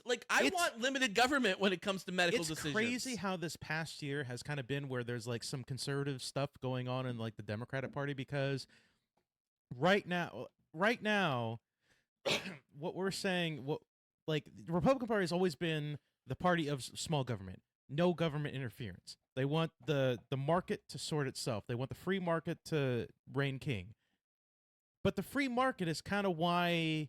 Speaker 2: like I want limited government when it comes to medical decisions.
Speaker 3: It's crazy how this past year has kind of been where there's like some conservative stuff going on in like the Democratic Party, because right now what we're saying, like the Republican Party has always been the party of small government, no government interference. They want the market to sort itself. They want the free market to reign king. But the free market is kind of why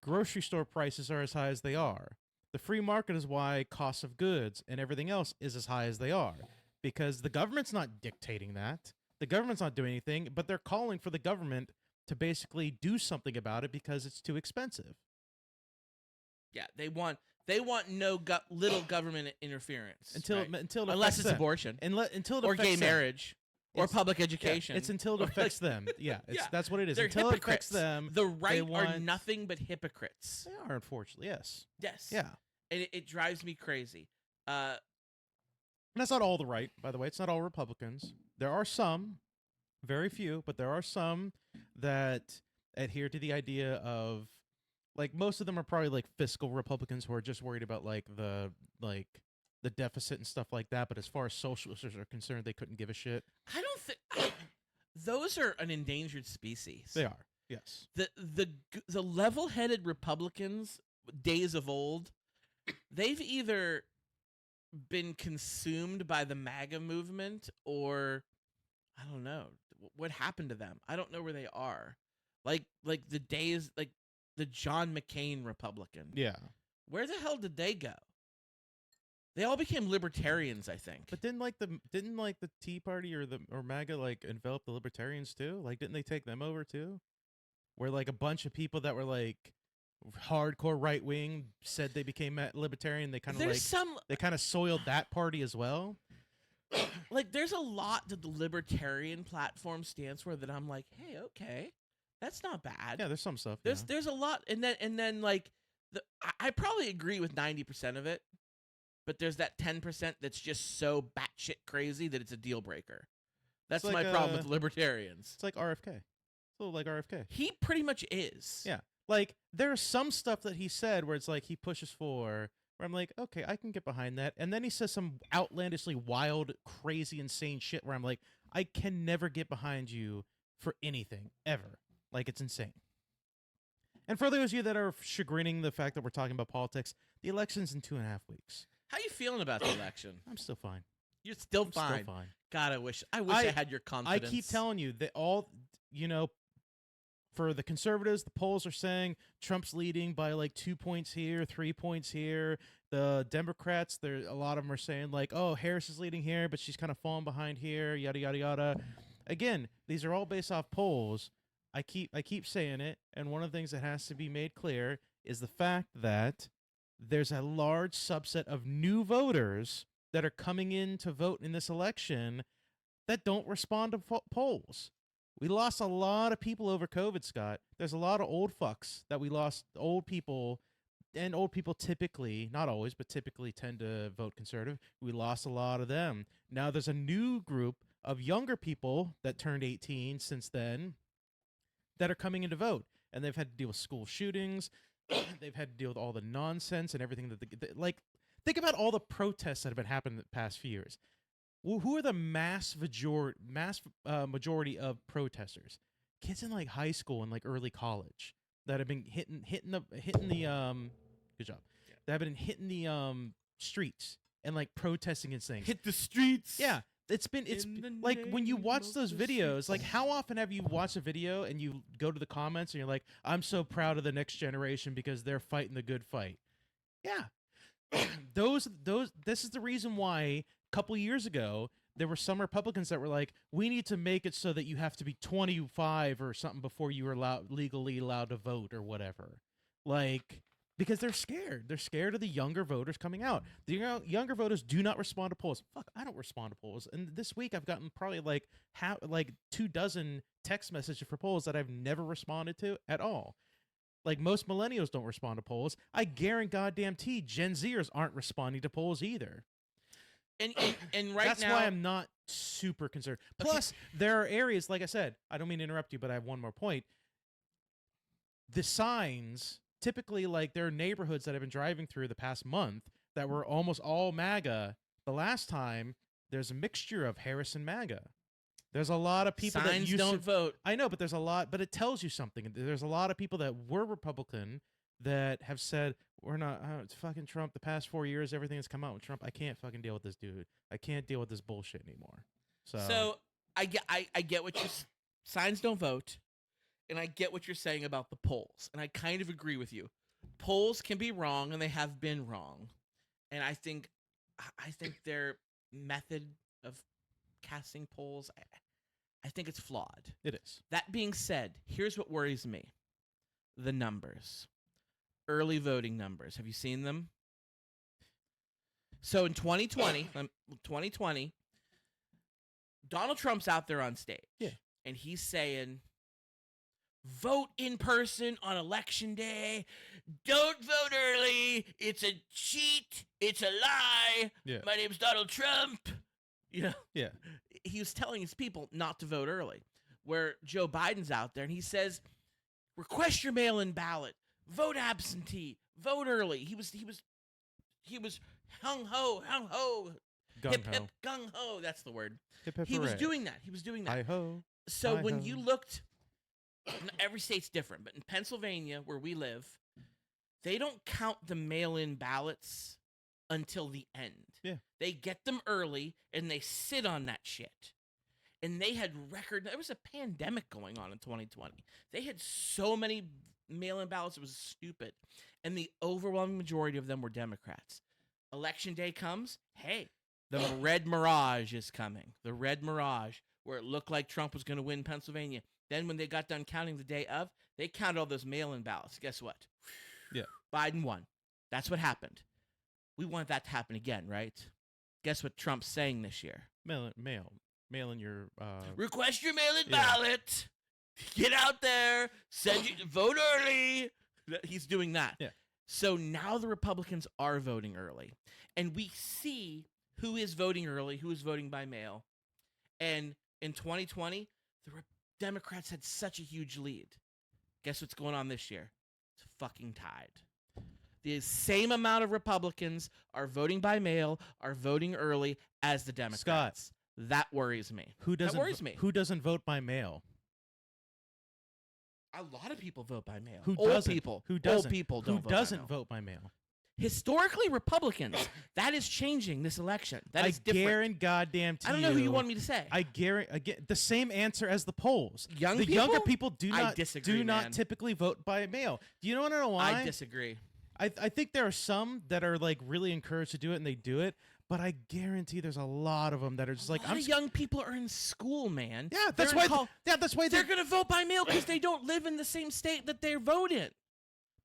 Speaker 3: grocery store prices are as high as they are. The free market is why costs of goods and everything else is as high as they are, because the government's not dictating that. The government's not doing anything, but they're calling for the government to basically do something about it because it's too expensive.
Speaker 2: Yeah, they want no little government interference
Speaker 3: Until
Speaker 2: right?
Speaker 3: it
Speaker 2: unless
Speaker 3: affects
Speaker 2: it's
Speaker 3: them.
Speaker 2: until it
Speaker 3: Or
Speaker 2: or gay
Speaker 3: affects them.
Speaker 2: marriage or
Speaker 3: It's-
Speaker 2: public education.
Speaker 3: It's until it
Speaker 2: Or,
Speaker 3: affects them. Yeah,
Speaker 2: Yeah.
Speaker 3: that's what it is.
Speaker 2: They're
Speaker 3: Until
Speaker 2: hypocrites.
Speaker 3: it affects them.
Speaker 2: The right are
Speaker 3: want-
Speaker 2: nothing but hypocrites.
Speaker 3: They are, unfortunately, yes.
Speaker 2: Yes.
Speaker 3: Yeah.
Speaker 2: And it drives me crazy.
Speaker 3: And that's not all the right, by the way. It's not all Republicans. There are some, very few, but there are some that adhere to the idea of, like, most of them are probably like fiscal Republicans who are just worried about like the deficit and stuff like that. But as far as socialists are concerned, they couldn't give a shit.
Speaker 2: I don't think those are an endangered species.
Speaker 3: They are, yes.
Speaker 2: The level-headed Republicans, days of old, they've either been consumed by the MAGA movement or I don't know what happened to them. I don't know where they are. Like the days, like the John McCain Republican.
Speaker 3: Yeah.
Speaker 2: Where the hell did they go? They all became libertarians, I think.
Speaker 3: But didn't the Tea Party or MAGA like envelop the libertarians too? Like, didn't they take them over too? Where like a bunch of people that were like hardcore right wing said they became libertarian. They kind of soiled that party as well.
Speaker 2: Like, there's a lot that the libertarian platform stands for that I'm like, hey, okay, that's not bad.
Speaker 3: Yeah, there's some stuff.
Speaker 2: There's a lot, and then like I probably agree with 90% of it. But there's that 10% that's just so batshit crazy that it's a deal breaker. That's
Speaker 3: like,
Speaker 2: my problem with libertarians.
Speaker 3: It's like RFK. It's a little like RFK.
Speaker 2: He pretty much is.
Speaker 3: Yeah. Like, there's some stuff that he said where it's like he pushes for, where I'm like, okay, I can get behind that. And then he says some outlandishly wild, crazy, insane shit where I'm like, I can never get behind you for anything, ever. Like, it's insane. And for those of you that are chagrining the fact that we're talking about politics, the election's in 2.5 weeks.
Speaker 2: How you feeling about the election?
Speaker 3: I'm still fine.
Speaker 2: You're still fine.
Speaker 3: Still fine.
Speaker 2: God, I wish I had your confidence.
Speaker 3: I keep telling you that for the conservatives, the polls are saying Trump's leading by like 2 points here, 3 points here. The Democrats, a lot of them are saying like, oh, Harris is leading here, but she's kind of falling behind here, yada yada yada. Again, these are all based off polls. I keep saying it, and one of the things that has to be made clear is the fact that there's a large subset of new voters that are coming in to vote in this election that don't respond to polls. We lost a lot of people over COVID, Scott. There's a lot of old fucks that we lost, old people, and old people typically, not always, but typically tend to vote conservative. We lost a lot of them. Now there's a new group of younger people that turned 18 since then that are coming in to vote, and they've had to deal with school shootings. They've had to deal with all the nonsense and everything like, think about all the protests that have been happening in the past few years. Who are the majority of protesters? Kids in like high school and like early college that have been hitting the good job. Yeah. That have been hitting the streets and like protesting and things.
Speaker 2: Hit the streets.
Speaker 3: Yeah. It's like when you watch those videos, like how often have you watched a video and you go to the comments and you're like, I'm so proud of the next generation because they're fighting the good fight. Yeah. This is the reason why a couple years ago there were some Republicans that were like, we need to make it so that you have to be 25 or something before you are legally allowed to vote or whatever. Like, because they're scared. They're scared of the younger voters coming out. The younger voters do not respond to polls. Fuck, I don't respond to polls. And this week I've gotten probably like 24 text messages for polls that I've never responded to at all. Like most millennials don't respond to polls. I guarantee Gen Zers aren't responding to polls either.
Speaker 2: And right
Speaker 3: that's
Speaker 2: now,
Speaker 3: why I'm not super concerned. Plus, there are areas, like I said, I don't mean to interrupt you, but I have one more point. The signs, typically, like there are neighborhoods that I've been driving through the past month that were almost all MAGA. The last time, there's a mixture of Harris and MAGA. There's a lot of people
Speaker 2: signs
Speaker 3: that
Speaker 2: don't vote.
Speaker 3: I know, but there's a lot, but it tells you something. There's a lot of people that were Republican that have said, we're not, it's fucking Trump. The past 4 years, everything that's come out with Trump, I can't fucking deal with this dude. I can't deal with this bullshit anymore.
Speaker 2: So I get what you're, signs don't vote, and I get what you're saying about the polls, and I kind of agree with you. Polls can be wrong, and they have been wrong, and I think their method of casting polls, I think it's flawed.
Speaker 3: It is.
Speaker 2: That being said, here's what worries me: the numbers. Early voting numbers. Have you seen them? So in 2020, Donald Trump's out there on stage.
Speaker 3: Yeah.
Speaker 2: And he's saying, vote in person on election day. Don't vote early. It's a cheat. It's a lie.
Speaker 3: Yeah.
Speaker 2: My name's Donald Trump. You know?
Speaker 3: Yeah.
Speaker 2: He was telling his people not to vote early. Where Joe Biden's out there and he says, request your mail-in ballot. Vote absentee. Vote early. He was hung ho, hip hip gung ho. That's the word.
Speaker 3: Hip, hip,
Speaker 2: he was
Speaker 3: hooray.
Speaker 2: doing that. He was doing that.
Speaker 3: Hi ho.
Speaker 2: So
Speaker 3: Hi
Speaker 2: when
Speaker 3: ho.
Speaker 2: you looked, every state's different, but in Pennsylvania, where we live, they don't count the mail-in ballots until the end.
Speaker 3: Yeah.
Speaker 2: They get them early and they sit on that shit. And they had there was a pandemic going on in 2020. They had so many mail-in ballots, it was stupid. And the overwhelming majority of them were Democrats. Election day comes. Hey, the red mirage is coming. The red mirage, where it looked like Trump was going to win Pennsylvania. Then when they got done counting the day of, they counted all those mail-in ballots. Guess what?
Speaker 3: Yeah.
Speaker 2: Biden won. That's what happened. We want that to happen again, right? Guess what Trump's saying this year?
Speaker 3: Mail in your
Speaker 2: Request your mail-in
Speaker 3: Yeah.
Speaker 2: ballot. Get out there. Vote early. He's doing that.
Speaker 3: Yeah.
Speaker 2: So now the Republicans are voting early. And we see who is voting early, who is voting by mail. And in 2020, the Democrats had such a huge lead. Guess what's going on this year? It's fucking tied. The same amount of Republicans are voting by mail, are voting early as the Democrats. That worries me. That worries me.
Speaker 3: Who doesn't vote by mail?
Speaker 2: A lot of people vote by mail.
Speaker 3: Who
Speaker 2: Old
Speaker 3: doesn't?
Speaker 2: people.
Speaker 3: Who doesn't?
Speaker 2: Old people
Speaker 3: Who
Speaker 2: don't vote
Speaker 3: doesn't
Speaker 2: by mail.
Speaker 3: vote by mail?
Speaker 2: Historically, Republicans. That is changing this election. That is different.
Speaker 3: Goddamn to
Speaker 2: I don't know who you want me to say.
Speaker 3: I get the same answer as the polls.
Speaker 2: Young
Speaker 3: the
Speaker 2: people?
Speaker 3: younger people do
Speaker 2: I
Speaker 3: not
Speaker 2: disagree,
Speaker 3: do not
Speaker 2: man.
Speaker 3: typically vote by mail. Do you know why?
Speaker 2: I disagree.
Speaker 3: I think there are some that are like really encouraged to do it and they do it, but I guarantee there's a lot of them that are just like
Speaker 2: A lot of young people are in school, man.
Speaker 3: Yeah, that's
Speaker 2: They're in
Speaker 3: why. That's why
Speaker 2: they're going to vote by mail because they don't live in the same state that they vote in.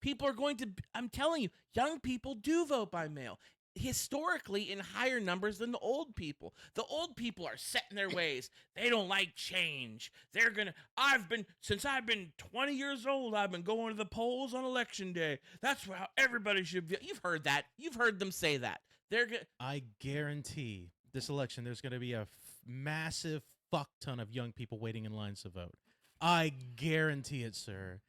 Speaker 2: People are going to, I'm telling you, young people do vote by mail. Historically, in higher numbers than the old people. The old people are set in their ways. They don't like change. They're going to, since I've been 20 years old, I've been going to the polls on election day. That's how everybody should be. You've heard that. You've heard them say that.
Speaker 3: I guarantee this election there's going to be a massive fuck ton of young people waiting in lines to vote. I guarantee it, sir.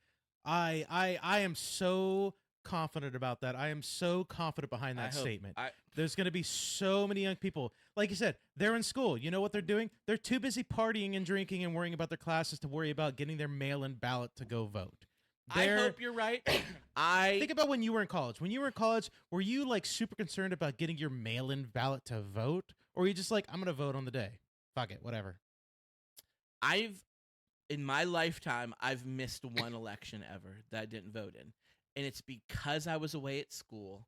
Speaker 3: I am so confident about that. I am so confident behind that statement. There's going to be so many young people. Like you said, they're in school. You know what they're doing? They're too busy partying and drinking and worrying about their classes to worry about getting their mail-in ballot to go vote.
Speaker 2: I hope you're right.
Speaker 3: Think about when you were in college. When you were in college, were you like super concerned about getting your mail-in ballot to vote? Or were you just like, I'm going to vote on the day? Fuck it, whatever.
Speaker 2: In my lifetime, I've missed one election ever that I didn't vote in. And it's because I was away at school,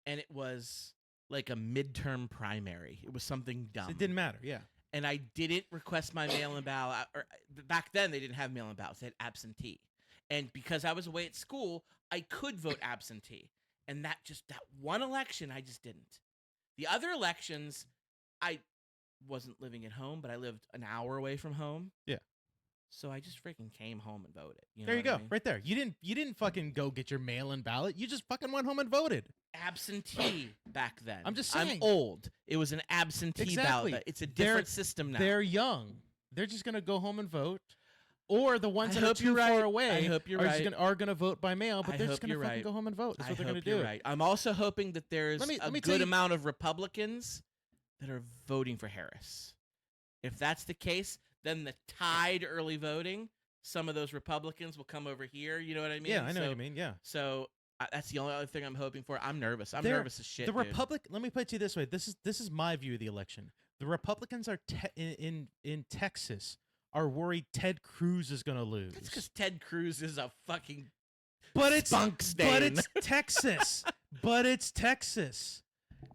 Speaker 2: and it was like a midterm primary. It was something dumb.
Speaker 3: So it didn't matter, yeah.
Speaker 2: And I didn't request my mail-in ballot. Or back then, they didn't have mail-in ballots. They had absentee. And because I was away at school, I could vote absentee. And that one election, I just didn't. The other elections, I wasn't living at home, but I lived an hour away from home.
Speaker 3: Yeah.
Speaker 2: So I just freaking came home and voted.
Speaker 3: There you go, right there. You didn't fucking go get your mail-in ballot. You just fucking went home and voted.
Speaker 2: Absentee back then.
Speaker 3: I'm just saying.
Speaker 2: I'm old. It was an absentee ballot. It's a different system now.
Speaker 3: They're young. They're just gonna go home and vote. Or the ones
Speaker 2: I
Speaker 3: that are
Speaker 2: hope
Speaker 3: too
Speaker 2: you're right.
Speaker 3: far away
Speaker 2: I hope you're right.
Speaker 3: Are gonna vote by mail, but
Speaker 2: I
Speaker 3: they're just
Speaker 2: hope
Speaker 3: gonna
Speaker 2: you're
Speaker 3: fucking
Speaker 2: right.
Speaker 3: go home and vote. That's what they're
Speaker 2: I
Speaker 3: gonna
Speaker 2: hope you're
Speaker 3: do.
Speaker 2: right. I'm also hoping that there's
Speaker 3: Let me
Speaker 2: a
Speaker 3: tell
Speaker 2: good
Speaker 3: you-
Speaker 2: amount of Republicans that are voting for Harris. If that's the case, then the tied early voting, some of those Republicans will come over here. You know what I mean?
Speaker 3: Yeah, I know what you mean. Yeah.
Speaker 2: So that's the only other thing I'm hoping for. I'm nervous. I'm nervous as shit.
Speaker 3: The
Speaker 2: dude.
Speaker 3: Let me put it to you this way. This is my view of the election. The Republicans are in Texas are worried Ted Cruz is going to lose.
Speaker 2: That's because Ted Cruz is a fucking
Speaker 3: but it's
Speaker 2: spunk stain.
Speaker 3: But it's Texas. But it's Texas.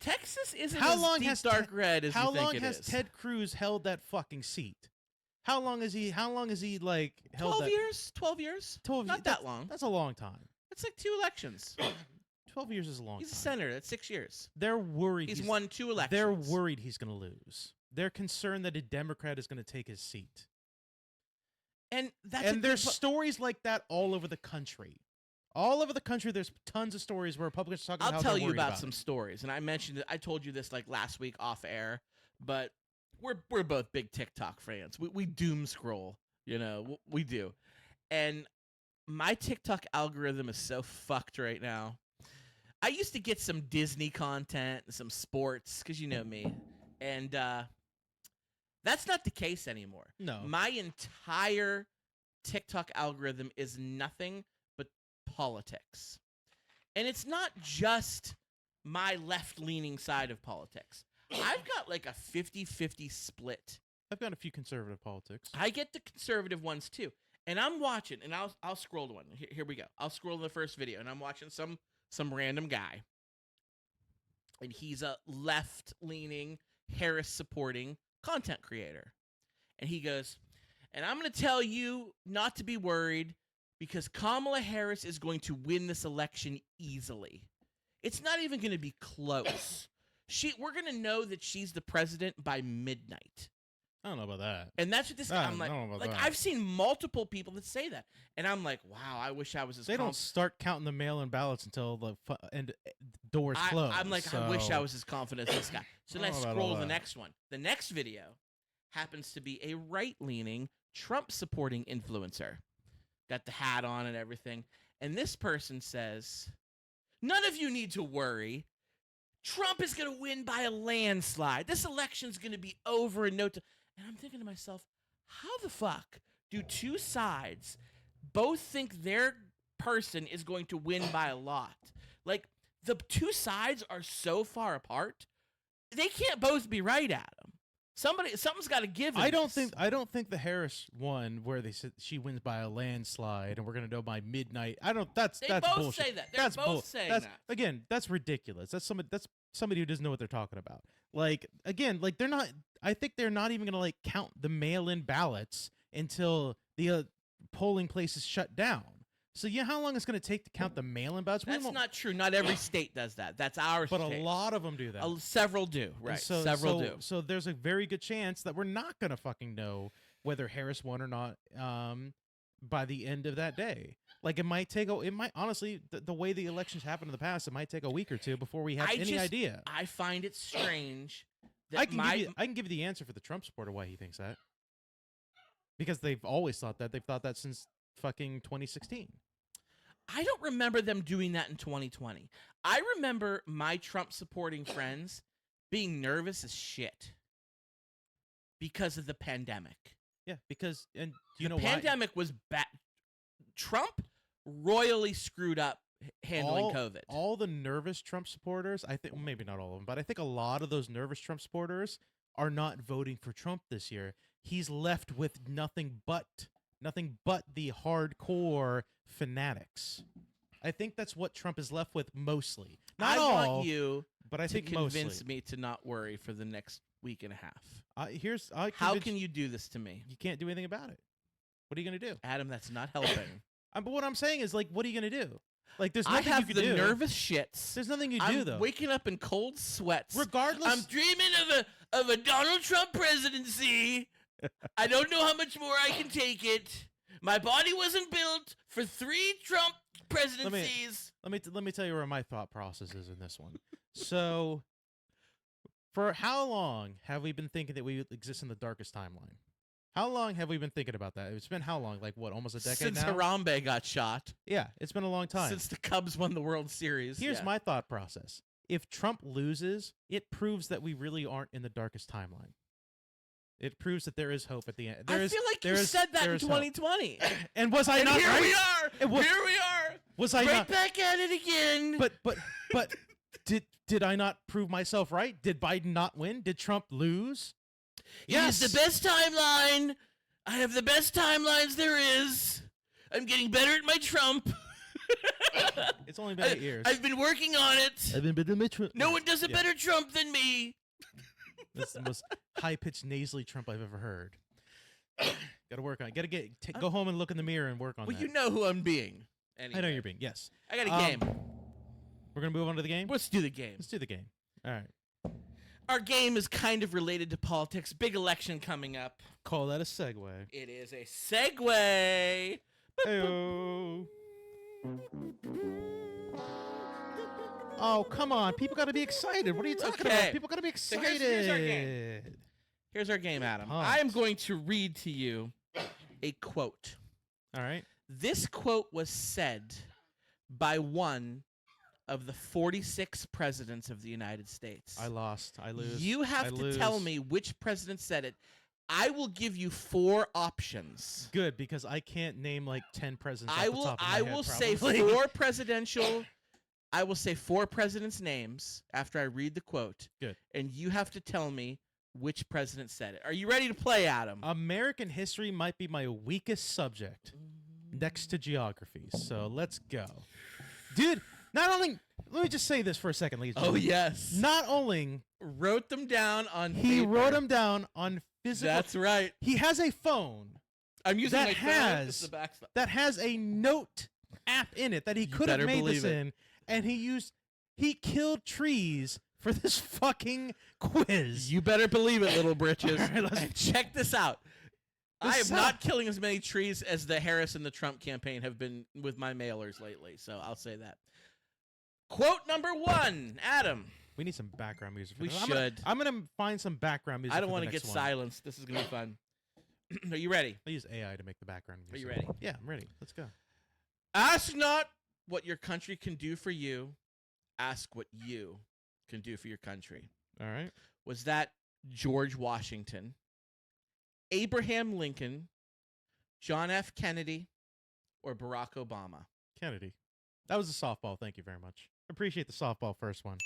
Speaker 2: Texas isn't
Speaker 3: How
Speaker 2: as
Speaker 3: long
Speaker 2: deep
Speaker 3: has
Speaker 2: dark red as
Speaker 3: How
Speaker 2: you think
Speaker 3: long
Speaker 2: it
Speaker 3: has
Speaker 2: is.
Speaker 3: Ted Cruz held that fucking seat? How long has he like held
Speaker 2: 12
Speaker 3: that?
Speaker 2: years? 12 years?
Speaker 3: 12
Speaker 2: Not that long.
Speaker 3: That's a long time.
Speaker 2: It's like 2 elections.
Speaker 3: 12 years is a long
Speaker 2: He's a
Speaker 3: time.
Speaker 2: senator. That's 6 years.
Speaker 3: They're worried.
Speaker 2: He's won 2 elections.
Speaker 3: They're worried he's going to lose. They're concerned that a Democrat is going to take his seat.
Speaker 2: And
Speaker 3: there's stories like that all over the country. All over the country, there's tons of stories where Republicans talk about how
Speaker 2: I'll
Speaker 3: they're
Speaker 2: tell you
Speaker 3: worried
Speaker 2: about some stories. And I mentioned it. I told you this like last week off air, but we're both big TikTok fans. We doom scroll, we do. And my TikTok algorithm is so fucked right now. I used to get some Disney content and some sports because you know me. And that's not the case anymore.
Speaker 3: No.
Speaker 2: My entire TikTok algorithm is nothing but politics. And it's not just my left-leaning side of politics. I've got like a 50-50 split.
Speaker 3: I've got a few conservative politics.
Speaker 2: I get the conservative ones too. And I'm watching, and I'll scroll to one. Here we go. I'll scroll to the first video, and I'm watching some random guy and he's a left-leaning, Harris-supporting content creator. And he goes, and I'm going to tell you not to be worried because Kamala Harris is going to win this election easily. It's not even going to be close. We're going to know that she's the president by midnight.
Speaker 3: I don't know about that.
Speaker 2: And that's what this guy, I'm
Speaker 3: I don't know about that.
Speaker 2: I've seen multiple people that say that. And I'm like, wow, I wish I was as
Speaker 3: They don't start counting the mail-in ballots until the doors close.
Speaker 2: I'm like, I wish I was as confident as this guy. So then I scroll to the next one. The next video happens to be a right-leaning, Trump-supporting influencer. Got the hat on and everything. And this person says, none of you need to worry. Trump is going to win by a landslide. This election's going to be over in no time. And I'm thinking to myself, how the fuck do two sides both think their person is going to win by a lot? Like, the two sides are so far apart, they can't both be right, Adam. Something's got to give.
Speaker 3: I don't think the Harris one where they said she wins by a landslide and we're gonna know by midnight. That's
Speaker 2: both
Speaker 3: bullshit.
Speaker 2: say that. They're both saying that.
Speaker 3: Again, that's ridiculous. That's somebody who doesn't know what they're talking about. Like, again, like they're not. I think they're not even gonna like count the mail-in ballots until the polling places shut down. So how long it's going to take to count the mail-in ballots?
Speaker 2: That's not true. Not every state does that. That's our state.
Speaker 3: But a lot of them do that.
Speaker 2: Several do, right? Several do.
Speaker 3: So there's a very good chance that we're not going to fucking know whether Harris won or not by the end of that day. Like, it might honestly, the way the elections happened in the past, it might take a week or two before we have any idea.
Speaker 2: I find it strange that
Speaker 3: I can give you the answer for the Trump supporter why he thinks that. Because they've always thought that. They've thought that since fucking 2016.
Speaker 2: I don't remember them doing that in 2020. I remember my Trump supporting friends being nervous as shit because of the pandemic.
Speaker 3: Yeah, because the
Speaker 2: pandemic was bad. Trump royally screwed up handling COVID.
Speaker 3: All the nervous Trump supporters, I think, well, maybe not all of them, but I think a lot of those nervous Trump supporters are not voting for Trump this year. He's left with nothing but the hardcore fanatics. I think that's what Trump is left with mostly. Not all,
Speaker 2: I want you
Speaker 3: but I
Speaker 2: to
Speaker 3: think
Speaker 2: convince
Speaker 3: mostly.
Speaker 2: me to not worry for the next week and a half.
Speaker 3: How
Speaker 2: can you do this to me?
Speaker 3: You can't do anything about it. What are you going to do?
Speaker 2: Adam, that's not helping.
Speaker 3: But what I'm saying is, like, what are you going to do? Like, there's nothing
Speaker 2: I have
Speaker 3: you can do.
Speaker 2: nervous shits.
Speaker 3: There's nothing you
Speaker 2: I'm
Speaker 3: do, though.
Speaker 2: Waking up in cold sweats.
Speaker 3: Regardless.
Speaker 2: I'm dreaming of a Donald Trump presidency. I don't know how much more I can take it. My body wasn't built for 3 Trump presidencies.
Speaker 3: Let me tell you where my thought process is in this one. So, for how long have we been thinking that we exist in the darkest timeline? How long have we been thinking about that? It's been how long? Like, what, almost a decade
Speaker 2: Since
Speaker 3: now?
Speaker 2: Harambe got shot.
Speaker 3: Yeah, it's been a long time.
Speaker 2: Since the Cubs won the World Series.
Speaker 3: Here's my thought process. If Trump loses, it proves that we really aren't in the darkest timeline. It proves that there is hope at the end.
Speaker 2: I feel like you said that in 2020.
Speaker 3: And was I not
Speaker 2: here
Speaker 3: right?
Speaker 2: We are. Here we are.
Speaker 3: Was I not
Speaker 2: back at it again?
Speaker 3: But did I not prove myself right? Did Biden not win? Did Trump lose?
Speaker 2: Yes. It is the best timeline. I have the best timelines there is. I'm getting better at my Trump.
Speaker 3: It's only been 8 years.
Speaker 2: I've been working on it.
Speaker 3: I've been better than my Trump.
Speaker 2: No one does a better Trump than me.
Speaker 3: That's the most high-pitched, nasally Trump I've ever heard. Got to work on it. Got to go home and look in the mirror and work on that.
Speaker 2: Well, you know who I'm being. Anyway.
Speaker 3: I know you're being. Yes.
Speaker 2: I got a game.
Speaker 3: We're going to move on to the game?
Speaker 2: Let's do the game.
Speaker 3: Let's do the game. All right.
Speaker 2: Our game is kind of related to politics. Big election coming up.
Speaker 3: Call that a segue.
Speaker 2: It is a segue.
Speaker 3: Hey-o. Oh, come on. People got to be excited. What are you talking about? People got to be excited.
Speaker 2: So here's our game. Here's our game, Adam. I am going to read to you a quote.
Speaker 3: All right.
Speaker 2: This quote was said by one of the 46 presidents of the United States.
Speaker 3: I lost. I lose.
Speaker 2: You have to tell me which president said it. I will give you 4 options.
Speaker 3: Good, because I can't name like 10 presidents.
Speaker 2: I will say 4 presidential. I will say 4 presidents' names after I read the quote.
Speaker 3: Good.
Speaker 2: And you have to tell me which president said it. Are you ready to play, Adam?
Speaker 3: American history might be my weakest subject next to geography. So let's go. Dude, Not only, let me just say this for a second, ladies. and
Speaker 2: Oh
Speaker 3: gentlemen.
Speaker 2: yes.
Speaker 3: Not only
Speaker 2: Wrote them down on
Speaker 3: he
Speaker 2: paper.
Speaker 3: wrote them down on physical.
Speaker 2: That's right.
Speaker 3: He has a phone
Speaker 2: I'm using
Speaker 3: that
Speaker 2: my phone.
Speaker 3: has-
Speaker 2: This is the backstop.
Speaker 3: that has a note app in it that he
Speaker 2: You
Speaker 3: could have
Speaker 2: better
Speaker 3: made this
Speaker 2: believe it.
Speaker 3: in, and he killed trees for this fucking quiz.
Speaker 2: You better believe it, little britches.
Speaker 3: All right, let's-
Speaker 2: And check this out. I
Speaker 3: This
Speaker 2: am not killing as many trees as the Harris and the Trump campaign have been with my mailers lately, so I'll say that. Quote number 1, Adam.
Speaker 3: We need some background music. For
Speaker 2: We
Speaker 3: this.
Speaker 2: should.
Speaker 3: I'm gonna find some background music.
Speaker 2: I don't
Speaker 3: want
Speaker 2: want to
Speaker 3: to
Speaker 2: get silenced. This is going to be fun. Are you ready?
Speaker 3: I use AI to make the background
Speaker 2: Are
Speaker 3: music.
Speaker 2: you ready?
Speaker 3: Yeah, I'm ready. Let's go.
Speaker 2: Ask not what your country can do for you. Ask what you can do for your country.
Speaker 3: All right.
Speaker 2: Was that George Washington, Abraham Lincoln, John F. Kennedy, or Barack Obama?
Speaker 3: Kennedy. That was a softball. Thank you very much. Appreciate the softball first one.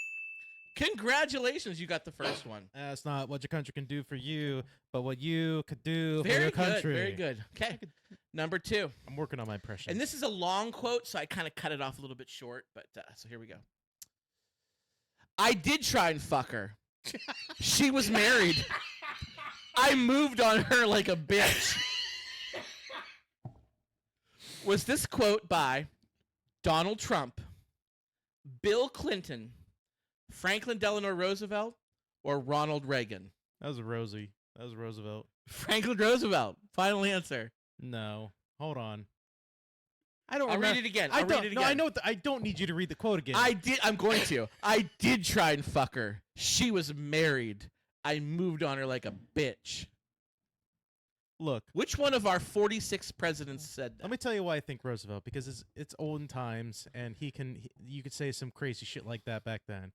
Speaker 2: Congratulations, you got the first one.
Speaker 3: That's not what your country can do for you, but what you could do for
Speaker 2: Very
Speaker 3: your
Speaker 2: good,
Speaker 3: country.
Speaker 2: very good. Okay, number 2.
Speaker 3: I'm working on my impression.
Speaker 2: And this is a long quote, so I kind of cut it off a little bit short, but so here we go. I did try and fuck her. She was married. I moved on her like a bitch. Was this quote by Donald Trump, Bill Clinton, Franklin Delano Roosevelt, or Ronald Reagan?
Speaker 3: That was Rosie. That was Roosevelt.
Speaker 2: Franklin Roosevelt. Final answer.
Speaker 3: No. Hold on. I don't
Speaker 2: I'll
Speaker 3: remember.
Speaker 2: read it again.
Speaker 3: I
Speaker 2: I'll
Speaker 3: don't.
Speaker 2: read it
Speaker 3: No,
Speaker 2: again.
Speaker 3: I know. I don't need you to read the quote again.
Speaker 2: I'm going to. I did try and fuck her. She was married. I moved on her like a bitch.
Speaker 3: Look.
Speaker 2: Which one of our 46 presidents said that?
Speaker 3: Let me tell you why I think Roosevelt, because it's olden times, and you could say some crazy shit like that back then.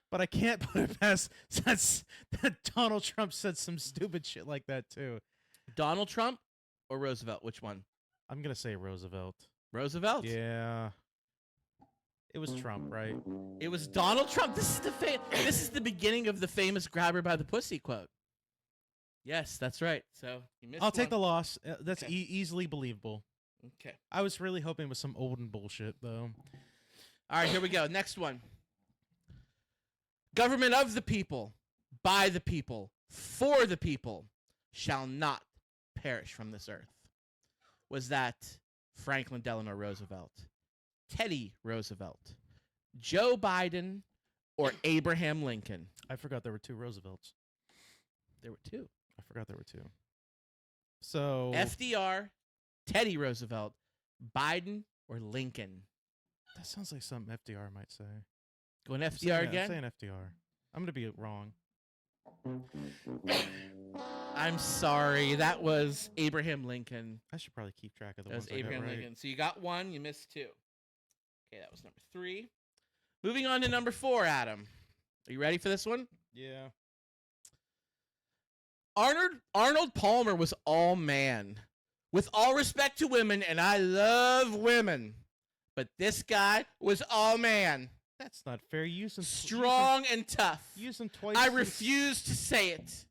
Speaker 3: But I can't put it past that Donald Trump said some stupid shit like that too.
Speaker 2: Donald Trump or Roosevelt? Which one?
Speaker 3: I'm gonna say Roosevelt.
Speaker 2: Roosevelt?
Speaker 3: Yeah. It was Trump, right?
Speaker 2: It was Donald Trump. This is the beginning of the famous "grab her by the pussy" quote. Yes, that's right. So you missed
Speaker 3: I'll take the
Speaker 2: one.
Speaker 3: loss. That's
Speaker 2: Okay.
Speaker 3: easily believable.
Speaker 2: Okay.
Speaker 3: I was really hoping it was some olden bullshit though.
Speaker 2: All right, here we go. Next one. Government of the people, by the people, for the people, shall not perish from this earth. Was that Franklin Delano Roosevelt, Teddy Roosevelt, Joe Biden, or Abraham Lincoln?
Speaker 3: I forgot there were 2 Roosevelts.
Speaker 2: There were 2.
Speaker 3: I forgot there were 2. So
Speaker 2: FDR, Teddy Roosevelt, Biden, or Lincoln?
Speaker 3: that sounds like something FDR might say.
Speaker 2: Going
Speaker 3: I'm
Speaker 2: FDR
Speaker 3: saying-
Speaker 2: again?
Speaker 3: I'm saying FDR. I'm gonna be wrong.
Speaker 2: I'm sorry. That was Abraham Lincoln.
Speaker 3: I should probably keep track of the
Speaker 2: That was
Speaker 3: ones I got
Speaker 2: Abraham
Speaker 3: right.
Speaker 2: Lincoln. So you got 1, you missed 2. Okay, that was number 3. Moving on to number 4, Adam. Are you ready for this one?
Speaker 3: Yeah.
Speaker 2: Arnold Palmer was all man. With all respect to women, and I love women, but this guy was all man.
Speaker 3: That's not fair. You use them
Speaker 2: Strong and tough.
Speaker 3: Use them twice.
Speaker 2: I refuse to say it.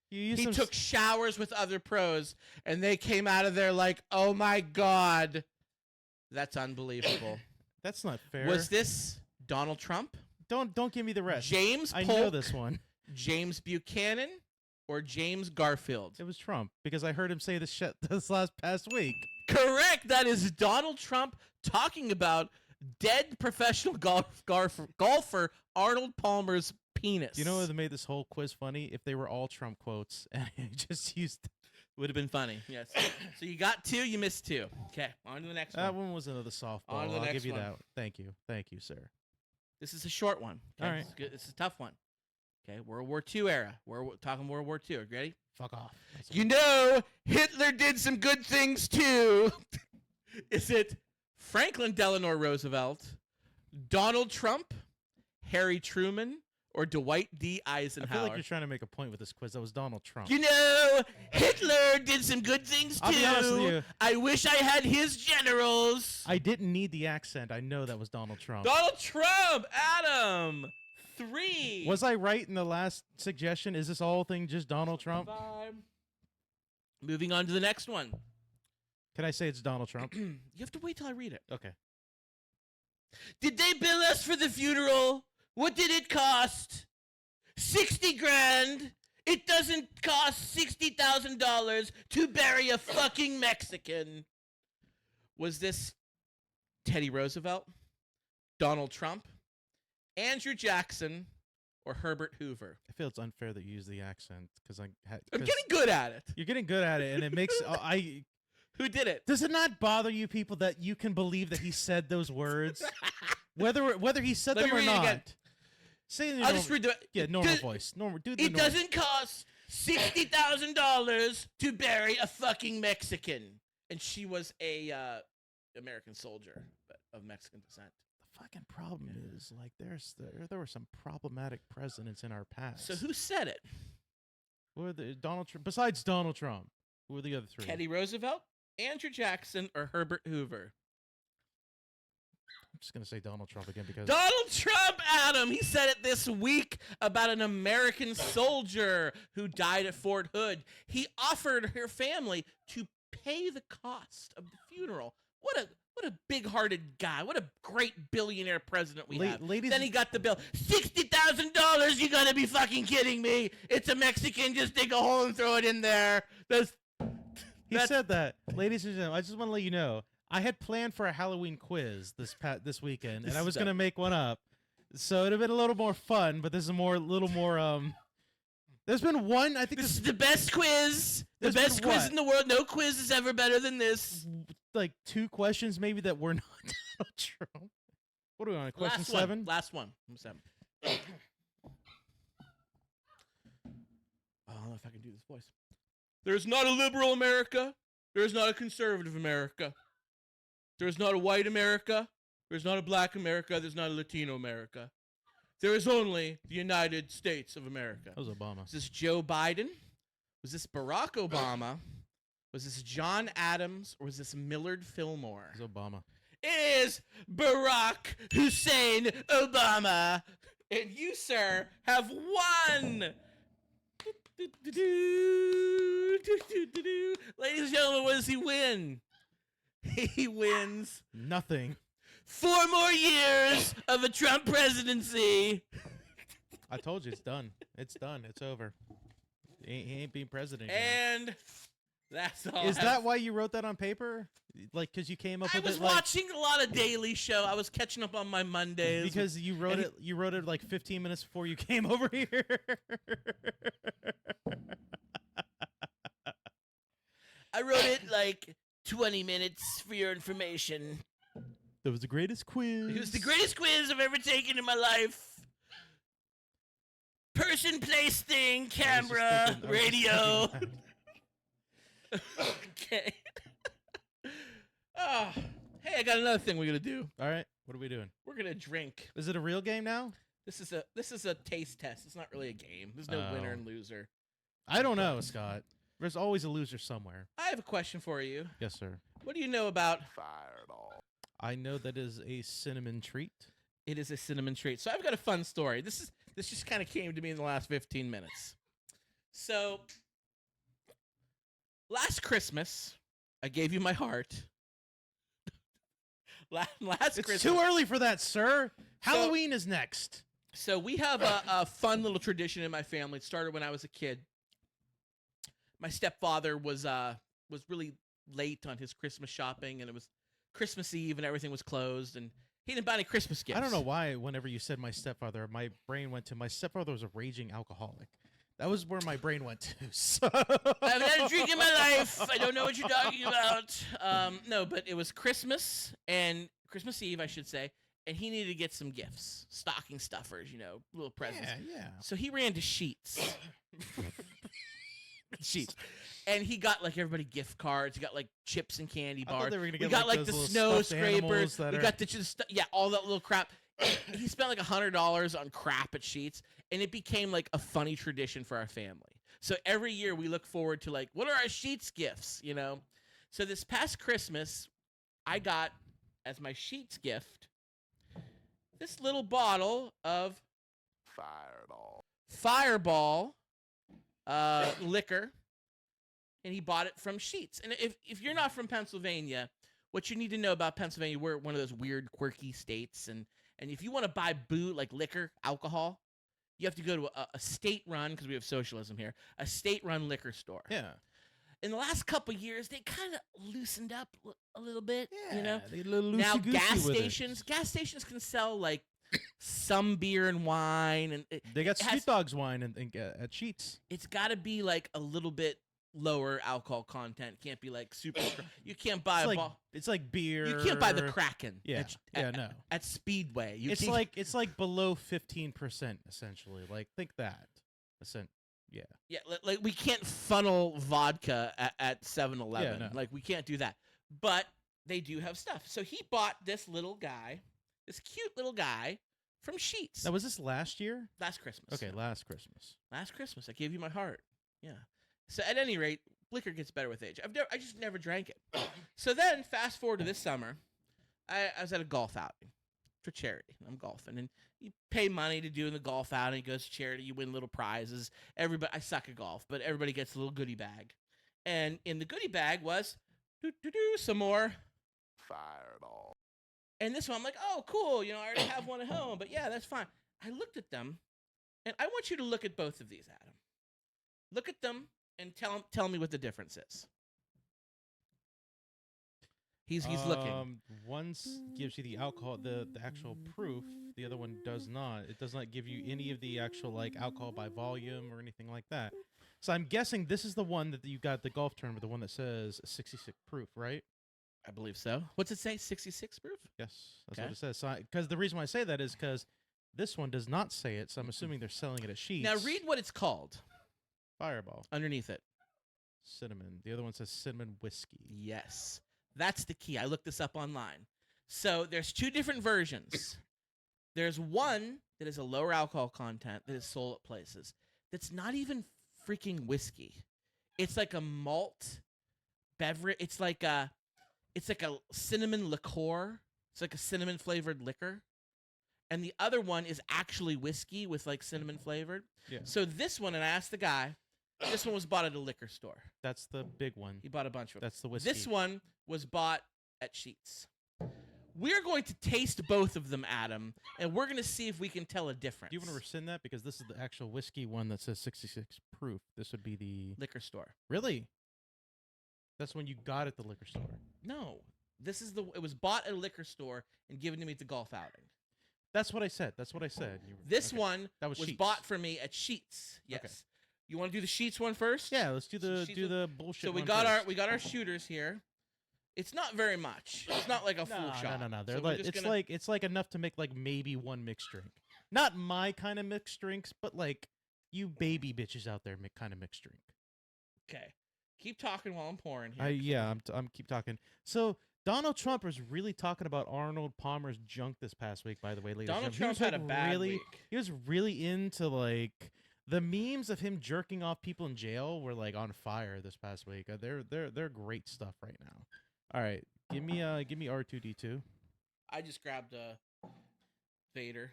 Speaker 3: You use
Speaker 2: He
Speaker 3: them
Speaker 2: took showers with other pros, and they came out of there like, oh my God. That's unbelievable.
Speaker 3: That's not fair.
Speaker 2: Was this Donald Trump,
Speaker 3: Don't give me the rest.
Speaker 2: James
Speaker 3: I
Speaker 2: Polk,
Speaker 3: know this one.
Speaker 2: James Buchanan, or James Garfield?
Speaker 3: It was Trump because I heard him say this shit this past week.
Speaker 2: Correct. That is Donald Trump talking about dead professional golfer Arnold Palmer's penis.
Speaker 3: You know what made this whole quiz funny? If they were all Trump quotes and I just used
Speaker 2: would have been funny. Yes. So you got 2, you missed 2. Okay, on to the next
Speaker 3: that
Speaker 2: one.
Speaker 3: one was another softball.
Speaker 2: On to the
Speaker 3: I'll
Speaker 2: next
Speaker 3: give you
Speaker 2: one.
Speaker 3: that. Thank you, sir.
Speaker 2: This is a short one. Okay?
Speaker 3: All right.
Speaker 2: This is good. This is a tough one. Okay, World War II era. We're talking World War II. Are you ready?
Speaker 3: Fuck off.
Speaker 2: You know, Hitler did some good things too. Is it Franklin Delano Roosevelt, Donald Trump, Harry Truman, or Dwight D.
Speaker 3: I
Speaker 2: Eisenhower?
Speaker 3: feel like you're trying to make a point with this quiz. That was Donald Trump.
Speaker 2: You know, Hitler did some good things too.
Speaker 3: I'll be honest with you.
Speaker 2: I wish I had his generals.
Speaker 3: I didn't need the accent. I know that was Donald Trump.
Speaker 2: Donald Trump, Adam. 3.
Speaker 3: Was I right in the last suggestion? Is this whole thing just Donald Trump?
Speaker 2: 5. Moving on to the next one.
Speaker 3: Can I say it's Donald Trump?
Speaker 2: You have to wait till I read it.
Speaker 3: Okay.
Speaker 2: Did they bill us for the funeral? What did it cost? 60 grand. It doesn't cost $60,000 to bury a fucking Mexican. Was this Teddy Roosevelt, Donald Trump, Andrew Jackson, or Herbert Hoover?
Speaker 3: I feel it's unfair that you use the accent because
Speaker 2: I'm getting good at it.
Speaker 3: You're getting good at it, and it makes
Speaker 2: Who did it?
Speaker 3: Does it not bother you people that you can believe that he said those words, whether he said
Speaker 2: Let
Speaker 3: them
Speaker 2: me
Speaker 3: or
Speaker 2: read it again.
Speaker 3: not? Say it in your
Speaker 2: I'll just read the
Speaker 3: normal voice. Normal. Do the
Speaker 2: It
Speaker 3: normal.
Speaker 2: doesn't cost $60,000 to bury a fucking Mexican, and she was a American soldier but of Mexican descent.
Speaker 3: The fucking problem is like there were some problematic presidents in our past.
Speaker 2: So who said it?
Speaker 3: Who are the Donald Trump? Besides Donald Trump, who are the other three?
Speaker 2: Teddy Roosevelt, Andrew Jackson, or Herbert Hoover?
Speaker 3: I'm just gonna say Donald Trump again because
Speaker 2: Donald Trump, Adam. He said it this week about an American soldier who died at Fort Hood. He offered her family to pay the cost of the funeral. What a big-hearted guy. What a great billionaire president we have.
Speaker 3: ladies,
Speaker 2: Then he got the bill. $60,000. You gotta be fucking kidding me. It's a Mexican. Just dig a hole and throw it in there.
Speaker 3: He said that. Ladies and gentlemen, I just want to let you know, I had planned for a Halloween quiz this weekend, and I was going to make one up. So it'd have been a little more fun, but this is a little more there's been one, I think
Speaker 2: This is the best quiz. The best quiz in the world. No quiz is ever better than this.
Speaker 3: Like 2 questions maybe that were not Donald Trump. What are we on? Question 7?
Speaker 2: Last one. I'm 7. I don't know if I can do this voice. There's not a liberal America. There's not a conservative America. There's not a white America. There's not a black America. There's not a Latino America. There is only the United States of America.
Speaker 3: That was Obama.
Speaker 2: Was this Joe Biden? Was this Barack Obama? Was this John Adams? Or was this Millard Fillmore?
Speaker 3: It was Obama.
Speaker 2: It is Barack Hussein Obama. And you, sir, have won. Ladies and gentlemen, what does he win? He wins
Speaker 3: Nothing.
Speaker 2: 4 more years of a Trump presidency.
Speaker 3: I told you it's done. It's done. It's over. He ain't being president anymore.
Speaker 2: And that's all.
Speaker 3: Is that why you wrote that on paper? Like, because you came up
Speaker 2: I
Speaker 3: with
Speaker 2: was
Speaker 3: it like
Speaker 2: watching a lot of Daily Show. I was catching up on my Mondays.
Speaker 3: because you wrote it. You wrote it like 15 minutes before you came over here.
Speaker 2: I wrote it like 20 minutes for your information.
Speaker 3: That was the greatest quiz.
Speaker 2: It was the greatest quiz I've ever taken in my life. Person, place, thing, camera, radio. Okay. Oh, hey, I got another thing we're gonna do.
Speaker 3: All right, what are we doing?
Speaker 2: We're gonna drink.
Speaker 3: Is it a real game now?
Speaker 2: This is a taste test. It's not really a game. There's no winner and loser.
Speaker 3: I don't know, Scott. There's always a loser somewhere.
Speaker 2: I have a question for you.
Speaker 3: Yes, sir.
Speaker 2: What do you know about
Speaker 5: Fireball.
Speaker 3: I know that is a cinnamon treat.
Speaker 2: it is a cinnamon treat? So I've got a fun story. This just kind of came to me in the last 15 minutes. So last Christmas, I gave you my heart. Last
Speaker 3: It's
Speaker 2: Christmas.
Speaker 3: too early for that, sir. Halloween is next.
Speaker 2: So we have a fun little tradition in my family. It started when I was a kid. My stepfather was really late on his Christmas shopping, and it was Christmas Eve, and everything was closed, and he didn't buy any Christmas gifts.
Speaker 3: I don't know why whenever you said my stepfather, my brain went to my stepfather was a raging alcoholic. That was where my brain went to. So.
Speaker 2: I haven't had a drink in my life. I don't know what you're talking about. No, but it was Christmas and Christmas Eve, I should say, and he needed to get some gifts, stocking stuffers, little presents.
Speaker 3: Yeah.
Speaker 2: So he ran to Sheets. Sheets. And he got like everybody gift cards. He got like chips and candy
Speaker 3: I thought
Speaker 2: bars.
Speaker 3: they were gonna
Speaker 2: We
Speaker 3: get,
Speaker 2: got
Speaker 3: like,
Speaker 2: like the
Speaker 3: those
Speaker 2: snow
Speaker 3: little stuffed animals
Speaker 2: scrapers.
Speaker 3: that
Speaker 2: We
Speaker 3: are-
Speaker 2: got the all that little crap. He spent like $100 on crap at Sheets, and it became like a funny tradition for our family. So every year we look forward to like, what are our Sheets gifts? So this past Christmas, I got as my Sheets gift this little bottle of Fireball liquor, and he bought it from Sheets. And if you're not from Pennsylvania, what you need to know about Pennsylvania, we're one of those weird, quirky states, and if you want to buy like liquor, alcohol, you have to go to a state-run, because we have socialism here, a state-run liquor store.
Speaker 3: Yeah.
Speaker 2: In the last couple years, they kind of loosened up a little bit. You know,
Speaker 3: they a little
Speaker 2: now
Speaker 3: loosey-goosey with it.
Speaker 2: gas stations can sell like some beer and wine, and
Speaker 3: They got Street Dogs wine at Sheets.
Speaker 2: it's got to be like a little bit lower alcohol content. Can't be like super. You can't buy
Speaker 3: It's like beer.
Speaker 2: You can't buy the Kraken.
Speaker 3: Yeah, no.
Speaker 2: At Speedway,
Speaker 3: It's like below 15% essentially. Like think that. Yeah.
Speaker 2: like we can't funnel vodka at 7-Eleven.
Speaker 3: Yeah, no.
Speaker 2: Like we can't do that. But they do have stuff. So he bought this little guy, this cute little guy from Sheets.
Speaker 3: Now was this last year?
Speaker 2: Last Christmas.
Speaker 3: Okay, last Christmas.
Speaker 2: Last Christmas, I gave you my heart. Yeah. So at any rate, liquor gets better with age. I just never drank it. So then, fast forward to this summer, I was at a golf outing for charity. I'm golfing, and you pay money to do in the golf outing. It goes to charity. You win little prizes. I suck at golf, but everybody gets a little goodie bag. And in the goodie bag was some more Fireball. And this one, I'm like, oh, cool. You know, I already have one at home, but yeah, that's fine. I looked at them, and I want you to look at both of these, Adam. Look at them and tell me what the difference is. He's looking.
Speaker 3: One gives you the alcohol, the actual proof. The other one does not. It does not give you any of the actual like alcohol by volume or anything like that. So I'm guessing this is the one that you got at the golf tournament, the one that says 66 proof, right?
Speaker 2: I believe so. What's it say? 66 proof?
Speaker 3: Yes, that's what it says. So because the reason why I say that is because this one does not say it. So I'm assuming they're selling it at Sheets.
Speaker 2: Now read what it's called.
Speaker 3: Fireball.
Speaker 2: Underneath it.
Speaker 3: Cinnamon. The other one says cinnamon whiskey.
Speaker 2: Yes. That's the key. I looked this up online. So there's two different versions. There's one that is a lower alcohol content that is sold at places that's not even freaking whiskey. It's like a malt beverage. It's like a cinnamon liqueur. It's like a cinnamon flavored liquor. And the other one is actually whiskey with like cinnamon flavored.
Speaker 3: Yeah.
Speaker 2: So this one, and I asked the guy, this one was bought at a liquor store.
Speaker 3: That's the big one.
Speaker 2: He bought a bunch of them.
Speaker 3: That's the whiskey.
Speaker 2: This one was bought at Sheets. We're going to taste both of them, Adam, and we're going to see if we can tell a difference.
Speaker 3: Do you want to rescind that? Because this is the actual whiskey one that says 66 proof. This would be the...
Speaker 2: liquor store.
Speaker 3: Really? That's when you got at the liquor store.
Speaker 2: No. It was bought at a liquor store and given to me at the golf outing.
Speaker 3: That's what I said.
Speaker 2: This one was
Speaker 3: Sheets.
Speaker 2: bought for me at Sheets. Yes. Okay. You want to do the Sheets one first?
Speaker 3: Yeah, let's do the bullshit.
Speaker 2: So we got our shooters here. It's not very much. It's not like a full shot.
Speaker 3: No. They're it's like enough to make like maybe one mixed drink. Not my kind of mixed drinks, but like you baby bitches out there kind of mixed drink.
Speaker 2: Okay. Keep talking while I'm pouring here.
Speaker 3: I'm keep talking. So Donald Trump was really talking about Arnold Palmer's junk this past week, by the way, ladies.
Speaker 2: Donald Trump had a bad week.
Speaker 3: He was really into like the memes of him jerking off people in jail were like on fire this past week. They're great stuff right now. All right, give me R2D2.
Speaker 2: I just grabbed Vader.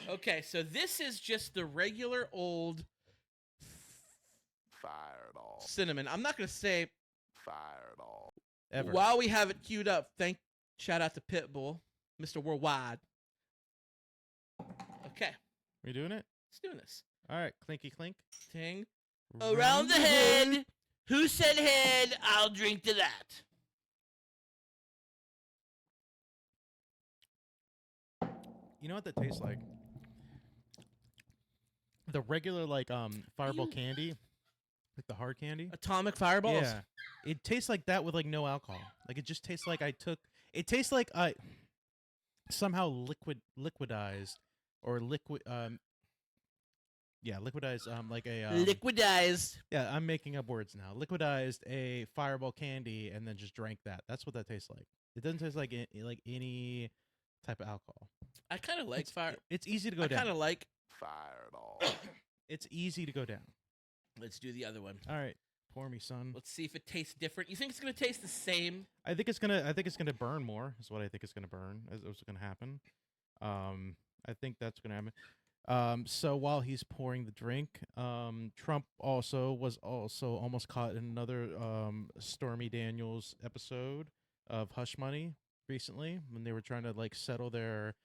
Speaker 2: Okay, so this is just the regular old Fireball cinnamon. I'm not gonna say Fireball
Speaker 3: ever.
Speaker 2: While we have it queued up, shout out to Pitbull, Mr. Worldwide. Okay,
Speaker 3: we doing it?
Speaker 2: Let's do this.
Speaker 3: All right, clinky clink.
Speaker 2: Ting. Around the head. Who said head? I'll drink to that.
Speaker 3: You know what that tastes like? The regular like Fireball candy, like the hard candy.
Speaker 2: Atomic Fireballs.
Speaker 3: Yeah, it tastes like that with like no alcohol. Like it just tastes like It tastes like I somehow liquidized or liquid. Yeah, liquidized. Like a
Speaker 2: liquidized.
Speaker 3: Yeah, I'm making up words now. Liquidized a Fireball candy and then just drank that. That's what that tastes like. It doesn't taste like any type of alcohol.
Speaker 2: I kind of like
Speaker 3: It's easy to go down.
Speaker 2: I kind of like Fireball.
Speaker 3: It's easy to go down.
Speaker 2: Let's do the other one.
Speaker 3: All right, pour me, son.
Speaker 2: Let's see if it tastes different. You think it's gonna taste the same?
Speaker 3: I think it's gonna burn more. Is what I think is gonna burn. Is what's gonna happen. I think that's gonna happen. So while he's pouring the drink, Trump was also almost caught in another Stormy Daniels episode of Hush Money recently when they were trying to like settle their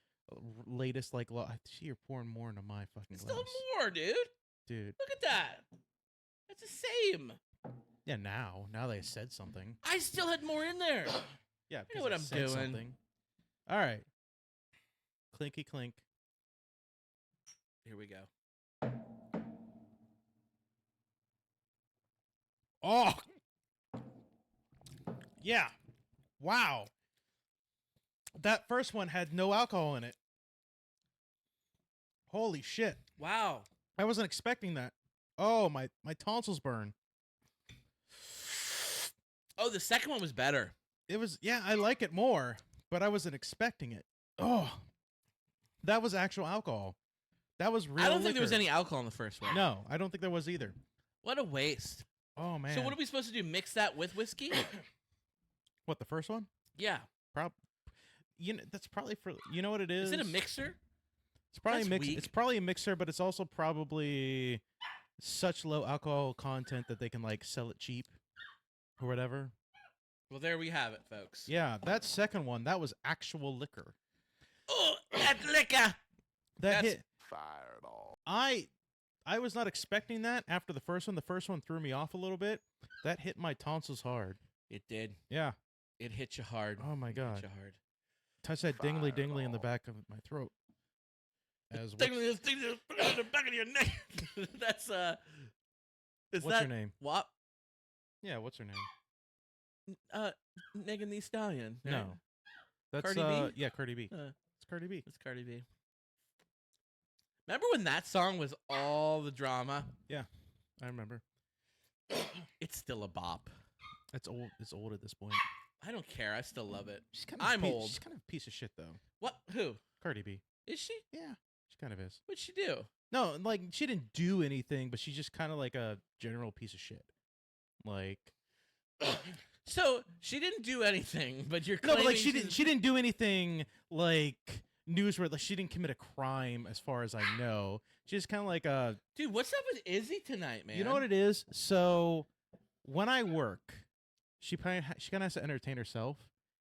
Speaker 3: latest like law. I see you're pouring more into my fucking
Speaker 2: Still
Speaker 3: glass,
Speaker 2: more, dude.
Speaker 3: dude.
Speaker 2: Look at that. That's the same.
Speaker 3: Yeah, now they said something.
Speaker 2: I still had more in there.
Speaker 3: Yeah,
Speaker 2: I know what
Speaker 3: they
Speaker 2: I'm
Speaker 3: said
Speaker 2: doing.
Speaker 3: something. All right, clinky clink.
Speaker 2: Here we go.
Speaker 3: Oh, yeah. Wow. That first one had no alcohol in it. Holy shit.
Speaker 2: Wow.
Speaker 3: I wasn't expecting that. Oh, my tonsils burn.
Speaker 2: Oh, the second one was better.
Speaker 3: It was, yeah, I like it more, but I wasn't expecting it. Oh, that was actual alcohol. That was real
Speaker 2: I don't think there was
Speaker 3: liquor.
Speaker 2: any alcohol in the first one.
Speaker 3: No, I don't think there was either.
Speaker 2: What a waste.
Speaker 3: Oh, man.
Speaker 2: So what are we supposed to do? Mix that with whiskey?
Speaker 3: What, the first one?
Speaker 2: Yeah.
Speaker 3: That's probably for, you know what it is?
Speaker 2: Is it a mixer?
Speaker 3: It's probably
Speaker 2: That's
Speaker 3: a mix.
Speaker 2: weak.
Speaker 3: It's probably a mixer, but it's also probably such low alcohol content that they can like sell it cheap or whatever.
Speaker 2: Well, there we have it, folks.
Speaker 3: Yeah, that second one, that was actual liquor.
Speaker 2: Oh, that liquor.
Speaker 3: That
Speaker 2: That's
Speaker 3: hit.
Speaker 5: Fireball.
Speaker 3: I was not expecting that after the first one. The first one threw me off a little bit. That hit my tonsils hard.
Speaker 2: It did.
Speaker 3: Yeah.
Speaker 2: It hit you hard.
Speaker 3: Oh my
Speaker 2: It
Speaker 3: god.
Speaker 2: hit you hard.
Speaker 3: Touch that dingly dingly in the
Speaker 5: Fireball.
Speaker 3: back of my throat. As
Speaker 2: Thing in the back of your neck. That's Is
Speaker 3: what's
Speaker 2: that
Speaker 3: her name?
Speaker 2: What?
Speaker 3: Yeah, what's her name?
Speaker 2: Megan Thee Stallion. right?
Speaker 3: No. That's
Speaker 2: Cardi B?
Speaker 3: yeah, Cardi B.
Speaker 2: Uh,
Speaker 3: It's Cardi B.
Speaker 2: It's Cardi B. Remember when that song was all the drama?
Speaker 3: I remember.
Speaker 2: It's still a bop.
Speaker 3: It's old. It's old at this point.
Speaker 2: I don't care. I still love it.
Speaker 3: She's kind
Speaker 2: I'm old.
Speaker 3: She's kind of a piece of shit though.
Speaker 2: What? Who?
Speaker 3: Cardi B.
Speaker 2: Is she?
Speaker 3: Yeah, she kind of is.
Speaker 2: What'd she do?
Speaker 3: No, like she didn't do anything, but she's just kind of like a general piece of shit. Like
Speaker 2: So she didn't do anything, but you're
Speaker 3: no,
Speaker 2: claiming
Speaker 3: but like she
Speaker 2: she's-
Speaker 3: didn't. She didn't do anything like newsworthy. Like she didn't commit a crime, as far as I know. She's kind of like a.
Speaker 2: Dude, what's up with Izzy tonight, man?
Speaker 3: You know what it is? So when I work, she kind of has to entertain herself.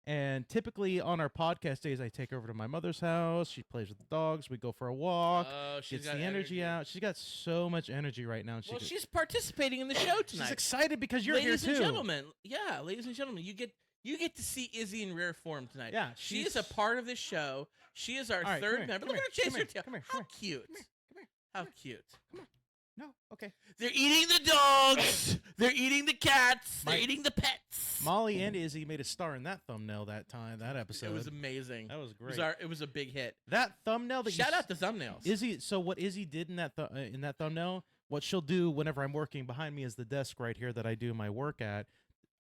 Speaker 3: And typically on our podcast days, I take her over to my mother's house. She plays with the dogs. We go for a walk.
Speaker 2: Oh, she's
Speaker 3: Gets
Speaker 2: got
Speaker 3: the energy out. She's got so much energy right now.
Speaker 2: Well, she's participating in the show tonight.
Speaker 3: she's excited because you're
Speaker 2: ladies
Speaker 3: here too.
Speaker 2: and gentlemen, yeah, ladies and gentlemen, you get to see Izzy in rare form tonight.
Speaker 3: Yeah,
Speaker 2: she is a part of this show. She is our
Speaker 3: All right, come
Speaker 2: third
Speaker 3: here,
Speaker 2: member.
Speaker 3: come
Speaker 2: Look at her
Speaker 3: here,
Speaker 2: chase
Speaker 3: come
Speaker 2: her
Speaker 3: here,
Speaker 2: tail.
Speaker 3: come here,
Speaker 2: How
Speaker 3: come
Speaker 2: cute!
Speaker 3: Come here.
Speaker 2: How cute!
Speaker 3: No, okay.
Speaker 2: They're eating the dogs. They're eating the cats. They're
Speaker 3: My-
Speaker 2: eating the pets.
Speaker 3: Molly and Izzy made a star in that thumbnail that episode.
Speaker 2: It was amazing.
Speaker 3: That was
Speaker 2: It
Speaker 3: great.
Speaker 2: was, it was a big hit.
Speaker 3: That thumbnail that
Speaker 2: Shout
Speaker 3: you
Speaker 2: out to thumbnails.
Speaker 3: Izzy. So what Izzy did in that thumbnail, what she'll do whenever I'm working, behind me is the desk right here that I do my work at.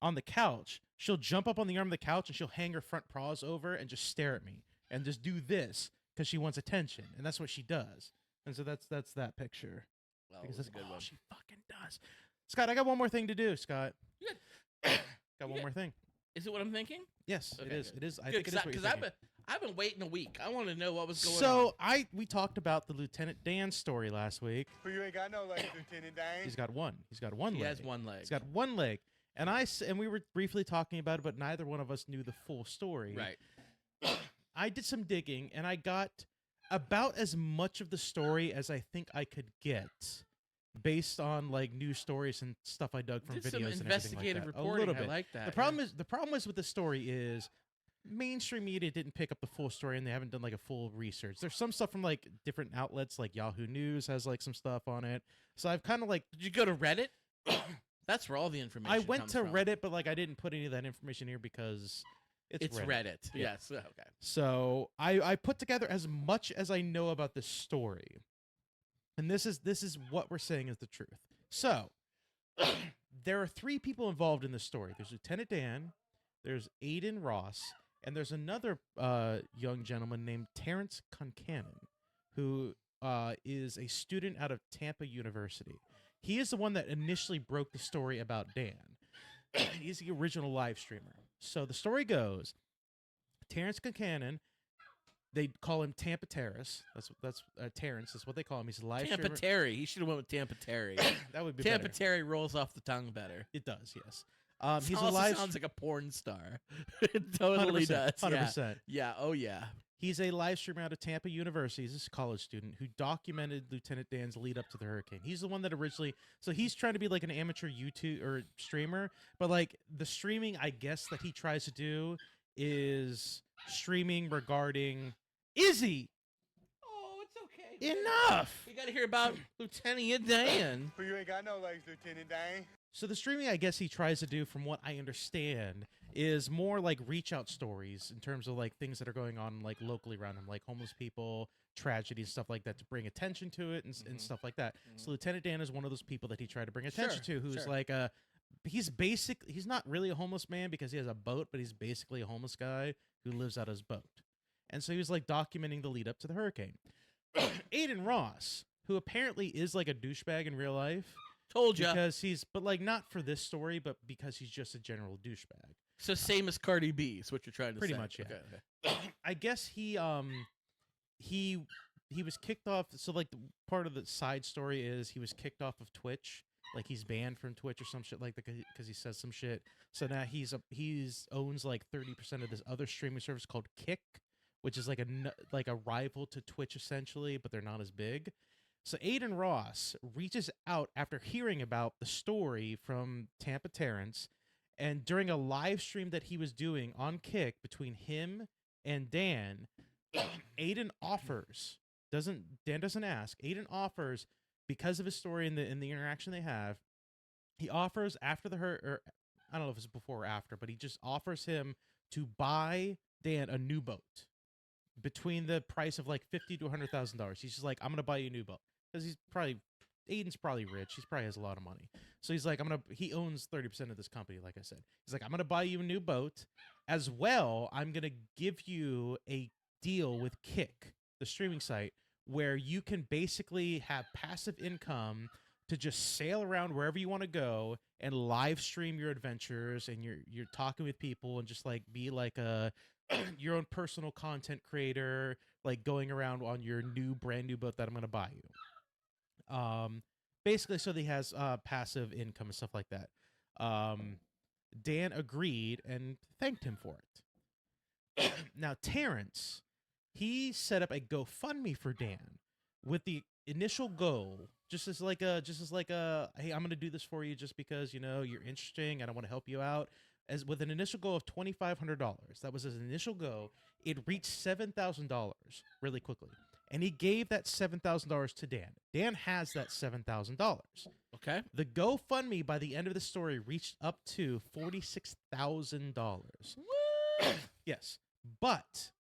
Speaker 3: On the couch, she'll jump up on the arm of the couch and she'll hang her front paws over and just stare at me and just do this because she wants attention, and that's what she does. And so that's that picture.
Speaker 2: Well,
Speaker 3: Because
Speaker 2: it was
Speaker 3: that's
Speaker 2: a good
Speaker 3: oh,
Speaker 2: one.
Speaker 3: she fucking does. Scott, I got one more thing to do. Scott,
Speaker 2: You
Speaker 3: got
Speaker 2: you
Speaker 3: one
Speaker 2: got-
Speaker 3: more thing.
Speaker 2: Is it what I'm thinking?
Speaker 3: Yes,
Speaker 2: Okay,
Speaker 3: it is.
Speaker 2: good.
Speaker 3: It is. I
Speaker 2: Good,
Speaker 3: think it is what you're
Speaker 2: because
Speaker 3: thinking.
Speaker 2: I've been waiting a week. I want to know what was going on.
Speaker 3: So we talked about the Lieutenant Dan story last week.
Speaker 5: Who you ain't got no like Lieutenant Dan?
Speaker 3: He's got one. He's got one
Speaker 2: He
Speaker 3: leg.
Speaker 2: has one leg.
Speaker 3: He's got one leg. And we were briefly talking about it, but neither one of us knew the full story.
Speaker 2: Right.
Speaker 3: I did some digging, and I got about as much of the story as I think I could get, based on like news stories and stuff I dug from
Speaker 2: Did
Speaker 3: videos
Speaker 2: some
Speaker 3: and everything
Speaker 2: investigative
Speaker 3: like that.
Speaker 2: reporting.
Speaker 3: A little bit.
Speaker 2: I like that.
Speaker 3: The problem is with the story is mainstream media didn't pick up the full story, and they haven't done like a full research. There's some stuff from like different outlets, like Yahoo News has like some stuff on it. So I've kind of like
Speaker 2: Did you go to Reddit? That's where all the information
Speaker 3: I went
Speaker 2: comes
Speaker 3: to
Speaker 2: from.
Speaker 3: Reddit, but like I didn't put any of that information here because it's
Speaker 2: Reddit.
Speaker 3: Yeah.
Speaker 2: Yes. Okay.
Speaker 3: So I put together as much as I know about this story, and this is what we're saying is the truth. So there are 3 people involved in this story. There's Lieutenant Dan, there's Aiden Ross, and there's another young gentleman named Terrence Concannon, who is a student out of Tampa University. He is the one that initially broke the story about Dan. He's the original live streamer. So the story goes, Terrence Concannon, they call him Tampa Terrace. That's Terrence. That's what they call him. He's a live
Speaker 2: Tampa
Speaker 3: streamer.
Speaker 2: Terry. He should have went with Tampa Terry.
Speaker 3: That would be
Speaker 2: Tampa
Speaker 3: better.
Speaker 2: Terry rolls off the tongue better.
Speaker 3: It does, yes. He's a
Speaker 2: also
Speaker 3: live
Speaker 2: sounds like a porn star. It totally
Speaker 3: 100%,
Speaker 2: does.
Speaker 3: 100%.
Speaker 2: Yeah. Oh yeah.
Speaker 3: He's a live streamer out of Tampa University. He's a college student who documented Lieutenant Dan's lead up to the hurricane. He's the one that originally, so he's trying to be like an amateur YouTube or streamer, but like the streaming, I guess, that he tries to do is streaming regarding Izzy.
Speaker 2: Oh, it's okay.
Speaker 3: Enough.
Speaker 2: You got to hear about Lieutenant Dan.
Speaker 5: Who you ain't got no legs, Lieutenant Dan?
Speaker 3: So the streaming, I guess, he tries to do, from what I understand, is more like reach out stories in terms of like things that are going on like locally around him, like homeless people, tragedies, stuff like that, to bring attention to it and stuff like that. So Lieutenant Dan is one of those people that he tried to bring attention to, who's like he's not really a homeless man because he has a boat, but he's basically a homeless guy who lives out of his boat. And so he was like documenting the lead up to the hurricane. Aiden Ross, who apparently is like a douchebag in real life.
Speaker 2: Told you.
Speaker 3: Because but like not for this story, but because he's just a general douchebag.
Speaker 2: So same as Cardi B is what you're trying to
Speaker 3: Pretty
Speaker 2: say.
Speaker 3: much, yeah.
Speaker 2: Okay.
Speaker 3: I guess he was kicked off. So like part of the side story is he was kicked off of Twitch. Like he's banned from Twitch or some shit like that because he says some shit. So now he's owns like 30% of this other streaming service called Kick, which is like a rival to Twitch essentially, but they're not as big. So Aiden Ross reaches out after hearing about the story from Tampa Terrence, and during a live stream that he was doing on Kick between him and Dan, Aiden offers, Dan doesn't ask, Aiden offers, because of his story and the interaction they have, he offers after or I don't know if it's before or after, but he just offers him to buy Dan a new boat between the price of like $50,000 to $100,000. He's just like, I'm gonna buy you a new boat. Because Aiden's probably rich. He probably has a lot of money. So he's like, he owns 30% of this company, like I said. He's like, I'm going to buy you a new boat. As well, I'm going to give you a deal with Kick, the streaming site, where you can basically have passive income to just sail around wherever you want to go and live stream your adventures, and you're talking with people and just like be like your own personal content creator, like going around on your brand new boat that I'm going to buy you. Basically, so that he has passive income and stuff like that. Dan agreed and thanked him for it. Now, Terrence, he set up a GoFundMe for Dan with the initial goal, just as like a, hey, I'm gonna do this for you just because you're interesting and I want to help you out. As with an initial goal of $2,500, that was his initial goal. It reached $7,000 really quickly. And he gave that $7,000 to Dan. Dan has that $7,000.
Speaker 2: Okay.
Speaker 3: The GoFundMe by the end of the story reached up to $46,000. Yes, but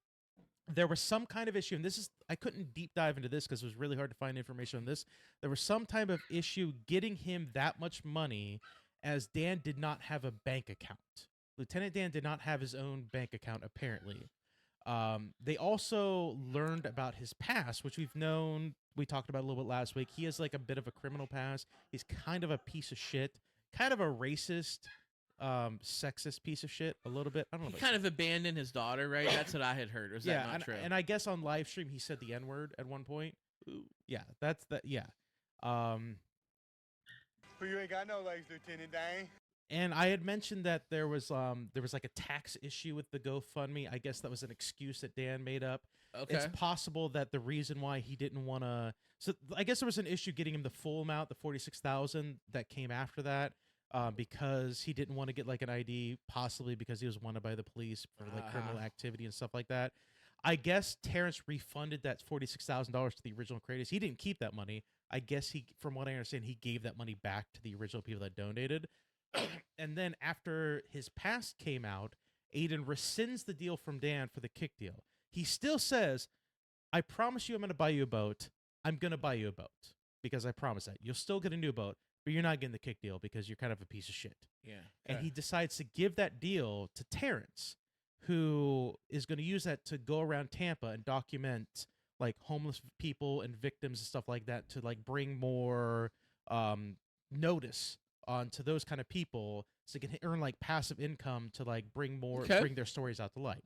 Speaker 3: there was some kind of issue, and I couldn't deep dive into this because it was really hard to find information on this. There was some type of issue getting him that much money, as Dan did not have a bank account. Lieutenant Dan did not have his own bank account, apparently. They also learned about his past, which we've known. We talked about a little bit last week. He has like a bit of a criminal past. He's kind of a piece of shit, kind of a racist, sexist piece of shit, a little bit. I don't know.
Speaker 2: He kind of abandoned his daughter, right? That's what I had heard. Or is that not true?
Speaker 3: And I guess on live stream he said the N-word at one point.
Speaker 2: Ooh.
Speaker 3: Yeah, that's that. Yeah.
Speaker 5: Who you ain't got no legs, Lieutenant Dan?
Speaker 3: And I had mentioned that there was like a tax issue with the GoFundMe. I guess that was an excuse that Dan made up.
Speaker 2: Okay.
Speaker 3: It's possible that the reason why he didn't want to. So I guess there was an issue getting him the full amount, the $46,000 that came after that, because he didn't want to get like an ID, possibly because he was wanted by the police for like criminal activity and stuff like that. I guess Terrence refunded that $46,000 to the original creators. He didn't keep that money. I guess from what I understand, he gave that money back to the original people that donated. And then after his past came out, Aiden rescinds the deal from Dan for the Kick deal. He still says, I promise you I'm going to buy you a boat. I'm going to buy you a boat because I promise that. You'll still get a new boat, but you're not getting the Kick deal because you're kind of a piece of shit.
Speaker 2: Yeah.
Speaker 3: And he decides to give that deal to Terrence, who is going to use that to go around Tampa and document like homeless people and victims and stuff like that to like bring more notice onto those kind of people so they can earn like passive income to like bring their stories out to light.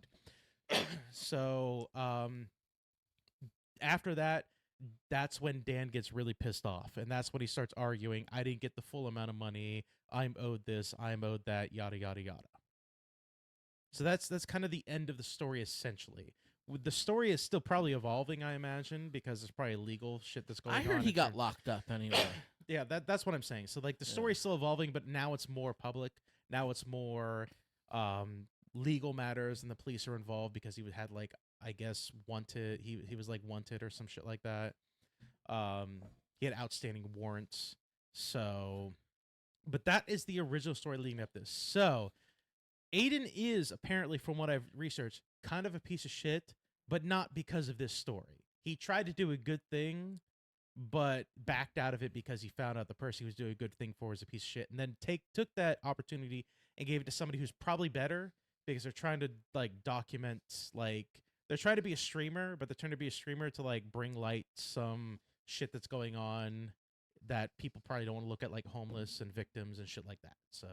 Speaker 3: So after that, that's when Dan gets really pissed off, and that's when he starts arguing. I didn't get the full amount of money. I'm owed this. I'm owed that. Yada yada yada. So that's kind of the end of the story essentially. The story is still probably evolving, I imagine, because there's probably legal shit that's going on.
Speaker 2: I heard he
Speaker 3: in
Speaker 2: got
Speaker 3: terms-
Speaker 2: locked up anyway.
Speaker 3: Yeah, that's what I'm saying. So like the story's still evolving, but now it's more public. Now it's more legal matters, and the police are involved because he had like, I guess, wanted. He was like wanted or some shit like that. He had outstanding warrants. So, but that is the original story leading up to this. So, Aiden is apparently, from what I've researched, kind of a piece of shit, but not because of this story. He tried to do a good thing, but backed out of it because he found out the person he was doing a good thing for was a piece of shit, and then took that opportunity and gave it to somebody who's probably better because they're trying to like document, like they're trying to be a streamer, but they're trying to be a streamer to like bring light some shit that's going on that people probably don't want to look at, like homeless and victims and shit like that. So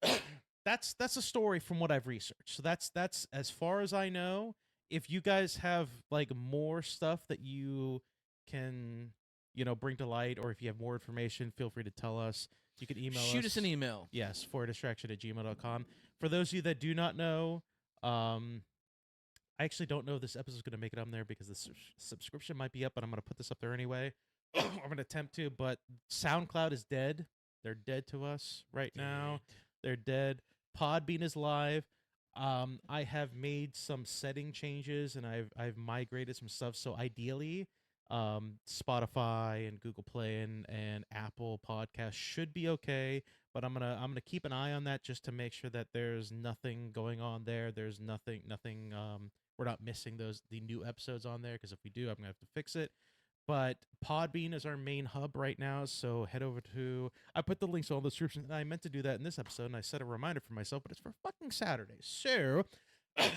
Speaker 2: Okay.
Speaker 3: that's a story from what I've researched. So that's as far as I know. If you guys have like more stuff that you can, bring to light, or if you have more information, feel free to tell us. You can email us.
Speaker 2: Shoot us an email.
Speaker 3: Yes, fordistraction@gmail.com. For those of you that do not know, I actually don't know if this episode is going to make it on there because the subscription might be up, but I'm going to put this up there anyway. I'm going to attempt to, but SoundCloud is dead. They're dead to us right now. They're dead. Podbean is live. I have made some setting changes, and I've migrated some stuff. So ideally, Spotify and Google Play and Apple Podcast should be okay. But I'm gonna keep an eye on that just to make sure that there's nothing going on there. There's nothing. We're not missing the new episodes on there, because if we do, I'm gonna have to fix it. But Podbean is our main hub right now, so head over to. I put the links on the description, and I meant to do that in this episode, and I set a reminder for myself, but it's for fucking Saturday. So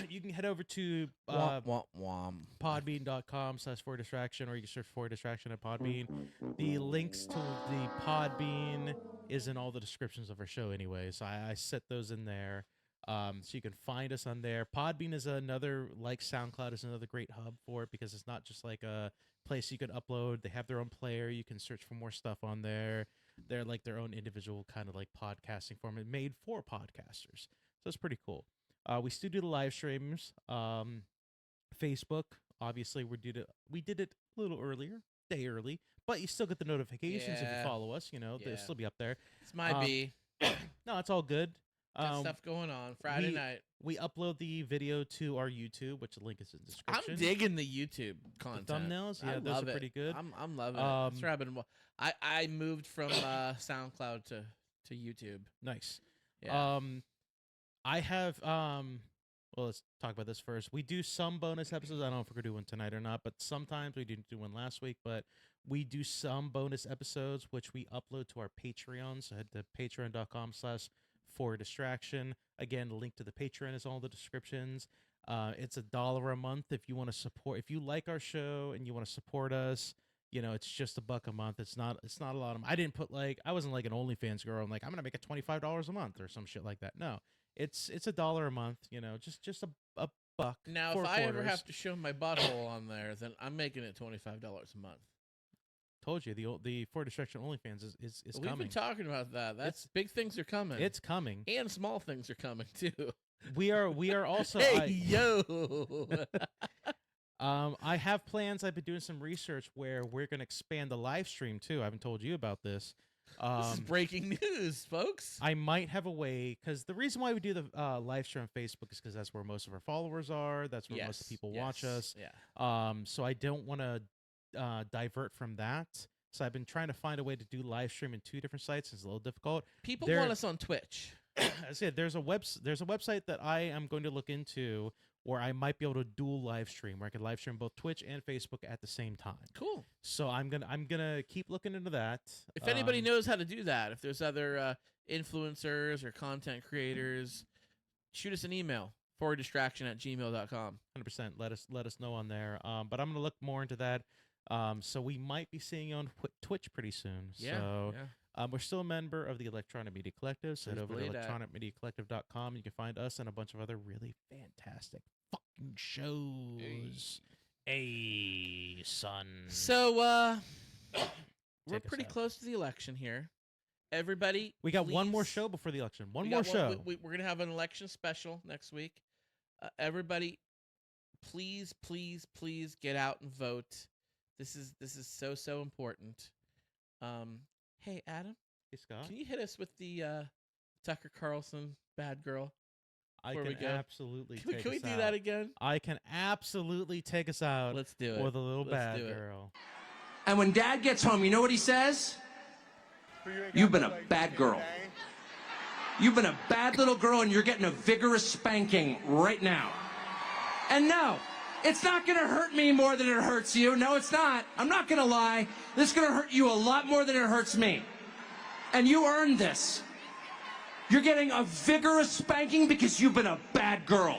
Speaker 3: you can head over to podbean.com/4distraction, or you can search 4distraction at Podbean. The links to the Podbean is in all the descriptions of our show anyway, so I set those in there. So you can find us on there. Podbean is another, like SoundCloud, is another great hub for it, because it's not just like a place you can upload. They have their own player. You can search for more stuff on there. They're like their own individual kind of like podcasting format made for podcasters. So it's pretty cool. We still do the live streams. Facebook, obviously, we did it a little earlier, day early, but you still get the notifications if you
Speaker 2: Yeah.
Speaker 3: follow us. They'll
Speaker 2: Yeah.
Speaker 3: still be up there.
Speaker 2: It's my B.
Speaker 3: No, it's all good.
Speaker 2: Got stuff going on Friday night.
Speaker 3: We upload the video to our YouTube, which the link is in the description.
Speaker 2: I'm digging the YouTube content.
Speaker 3: The thumbnails, yeah,
Speaker 2: I
Speaker 3: those
Speaker 2: love
Speaker 3: are
Speaker 2: it.
Speaker 3: pretty good.
Speaker 2: I'm loving it. That's where I've been. I moved from SoundCloud to YouTube.
Speaker 3: Nice.
Speaker 2: Yeah.
Speaker 3: I have well, let's talk about this first. We do some bonus episodes. I don't know if we're gonna do one tonight or not, but sometimes we didn't do one last week, but we do some bonus episodes which we upload to our Patreon. So head to patreon.com/4distraction. Again, the link to the Patreon is all in the descriptions. It's $1 a month if you want to support. If you like our show and you want to support us, it's just $1 a month. It's not a lot of. I didn't put I wasn't like an OnlyFans girl. I'm like, I'm gonna make it $25 a month or some shit like that. No, it's $1 a month. Just a buck.
Speaker 2: Now,
Speaker 3: 4
Speaker 2: if I ever
Speaker 3: quarters.
Speaker 2: have to show my butthole on there, then I'm making it $25 a month.
Speaker 3: Told you the 4Distraction OnlyFans is
Speaker 2: We've
Speaker 3: coming.
Speaker 2: been talking about that. That's big things are coming.
Speaker 3: It's coming.
Speaker 2: And small things are coming too.
Speaker 3: We are also.
Speaker 2: Hey yo.
Speaker 3: I have plans. I've been doing some research where we're going to expand the live stream too. I haven't told you about this.
Speaker 2: This is breaking news, folks.
Speaker 3: I might have a way, because the reason why we do the live stream on Facebook is because that's where most of our followers are. That's where most of the people watch us.
Speaker 2: Yeah.
Speaker 3: So I don't want to divert from that. So I've been trying to find a way to do live stream in 2 different sites. It's a little difficult.
Speaker 2: People want us on Twitch.
Speaker 3: I said there's a website that I am going to look into where I might be able to dual live stream, where I could live stream both Twitch and Facebook at the same time.
Speaker 2: Cool.
Speaker 3: So I'm gonna keep looking into that.
Speaker 2: If anybody knows how to do that, if there's other influencers or content creators, shoot us an email, fordistraction@gmail.com.
Speaker 3: 100%, let us know on there. But I'm gonna look more into that. So we might be seeing you on Twitch pretty soon.
Speaker 2: Yeah.
Speaker 3: So
Speaker 2: Yeah.
Speaker 3: we're still a member of the Electronic Media Collective. So head
Speaker 2: Please
Speaker 3: over to
Speaker 2: believe that.
Speaker 3: electronicmediacollective.com. You can find us and a bunch of other really fantastic fucking shows. Hey, son.
Speaker 2: So we're
Speaker 3: Take us
Speaker 2: pretty
Speaker 3: out.
Speaker 2: close to the election here. Everybody,
Speaker 3: We got one more
Speaker 2: please-
Speaker 3: show before the election. One
Speaker 2: we
Speaker 3: more
Speaker 2: got
Speaker 3: show.
Speaker 2: We're gonna have an election special next week. Everybody, please, please, please get out and vote. This is so important. Hey Adam,
Speaker 3: Hey, Scott.
Speaker 2: can you hit us with the Tucker Carlson bad girl?
Speaker 3: I
Speaker 2: before we
Speaker 3: can
Speaker 2: go?
Speaker 3: absolutely take
Speaker 2: Can we
Speaker 3: us
Speaker 2: do
Speaker 3: out.
Speaker 2: that again?
Speaker 3: I can absolutely take us out
Speaker 2: Let's do it
Speaker 3: with a little
Speaker 2: Let's
Speaker 3: bad
Speaker 2: do it.
Speaker 3: girl.
Speaker 4: And when Dad gets home, you know what he says? You've been a bad girl. You've been a bad little girl, and you're getting a vigorous spanking right now. And no, it's not going to hurt me more than it hurts you. No, it's not. I'm not going to lie. This is going to hurt you a lot more than it hurts me. And you earned this. You're getting a vigorous spanking because you've been a bad girl.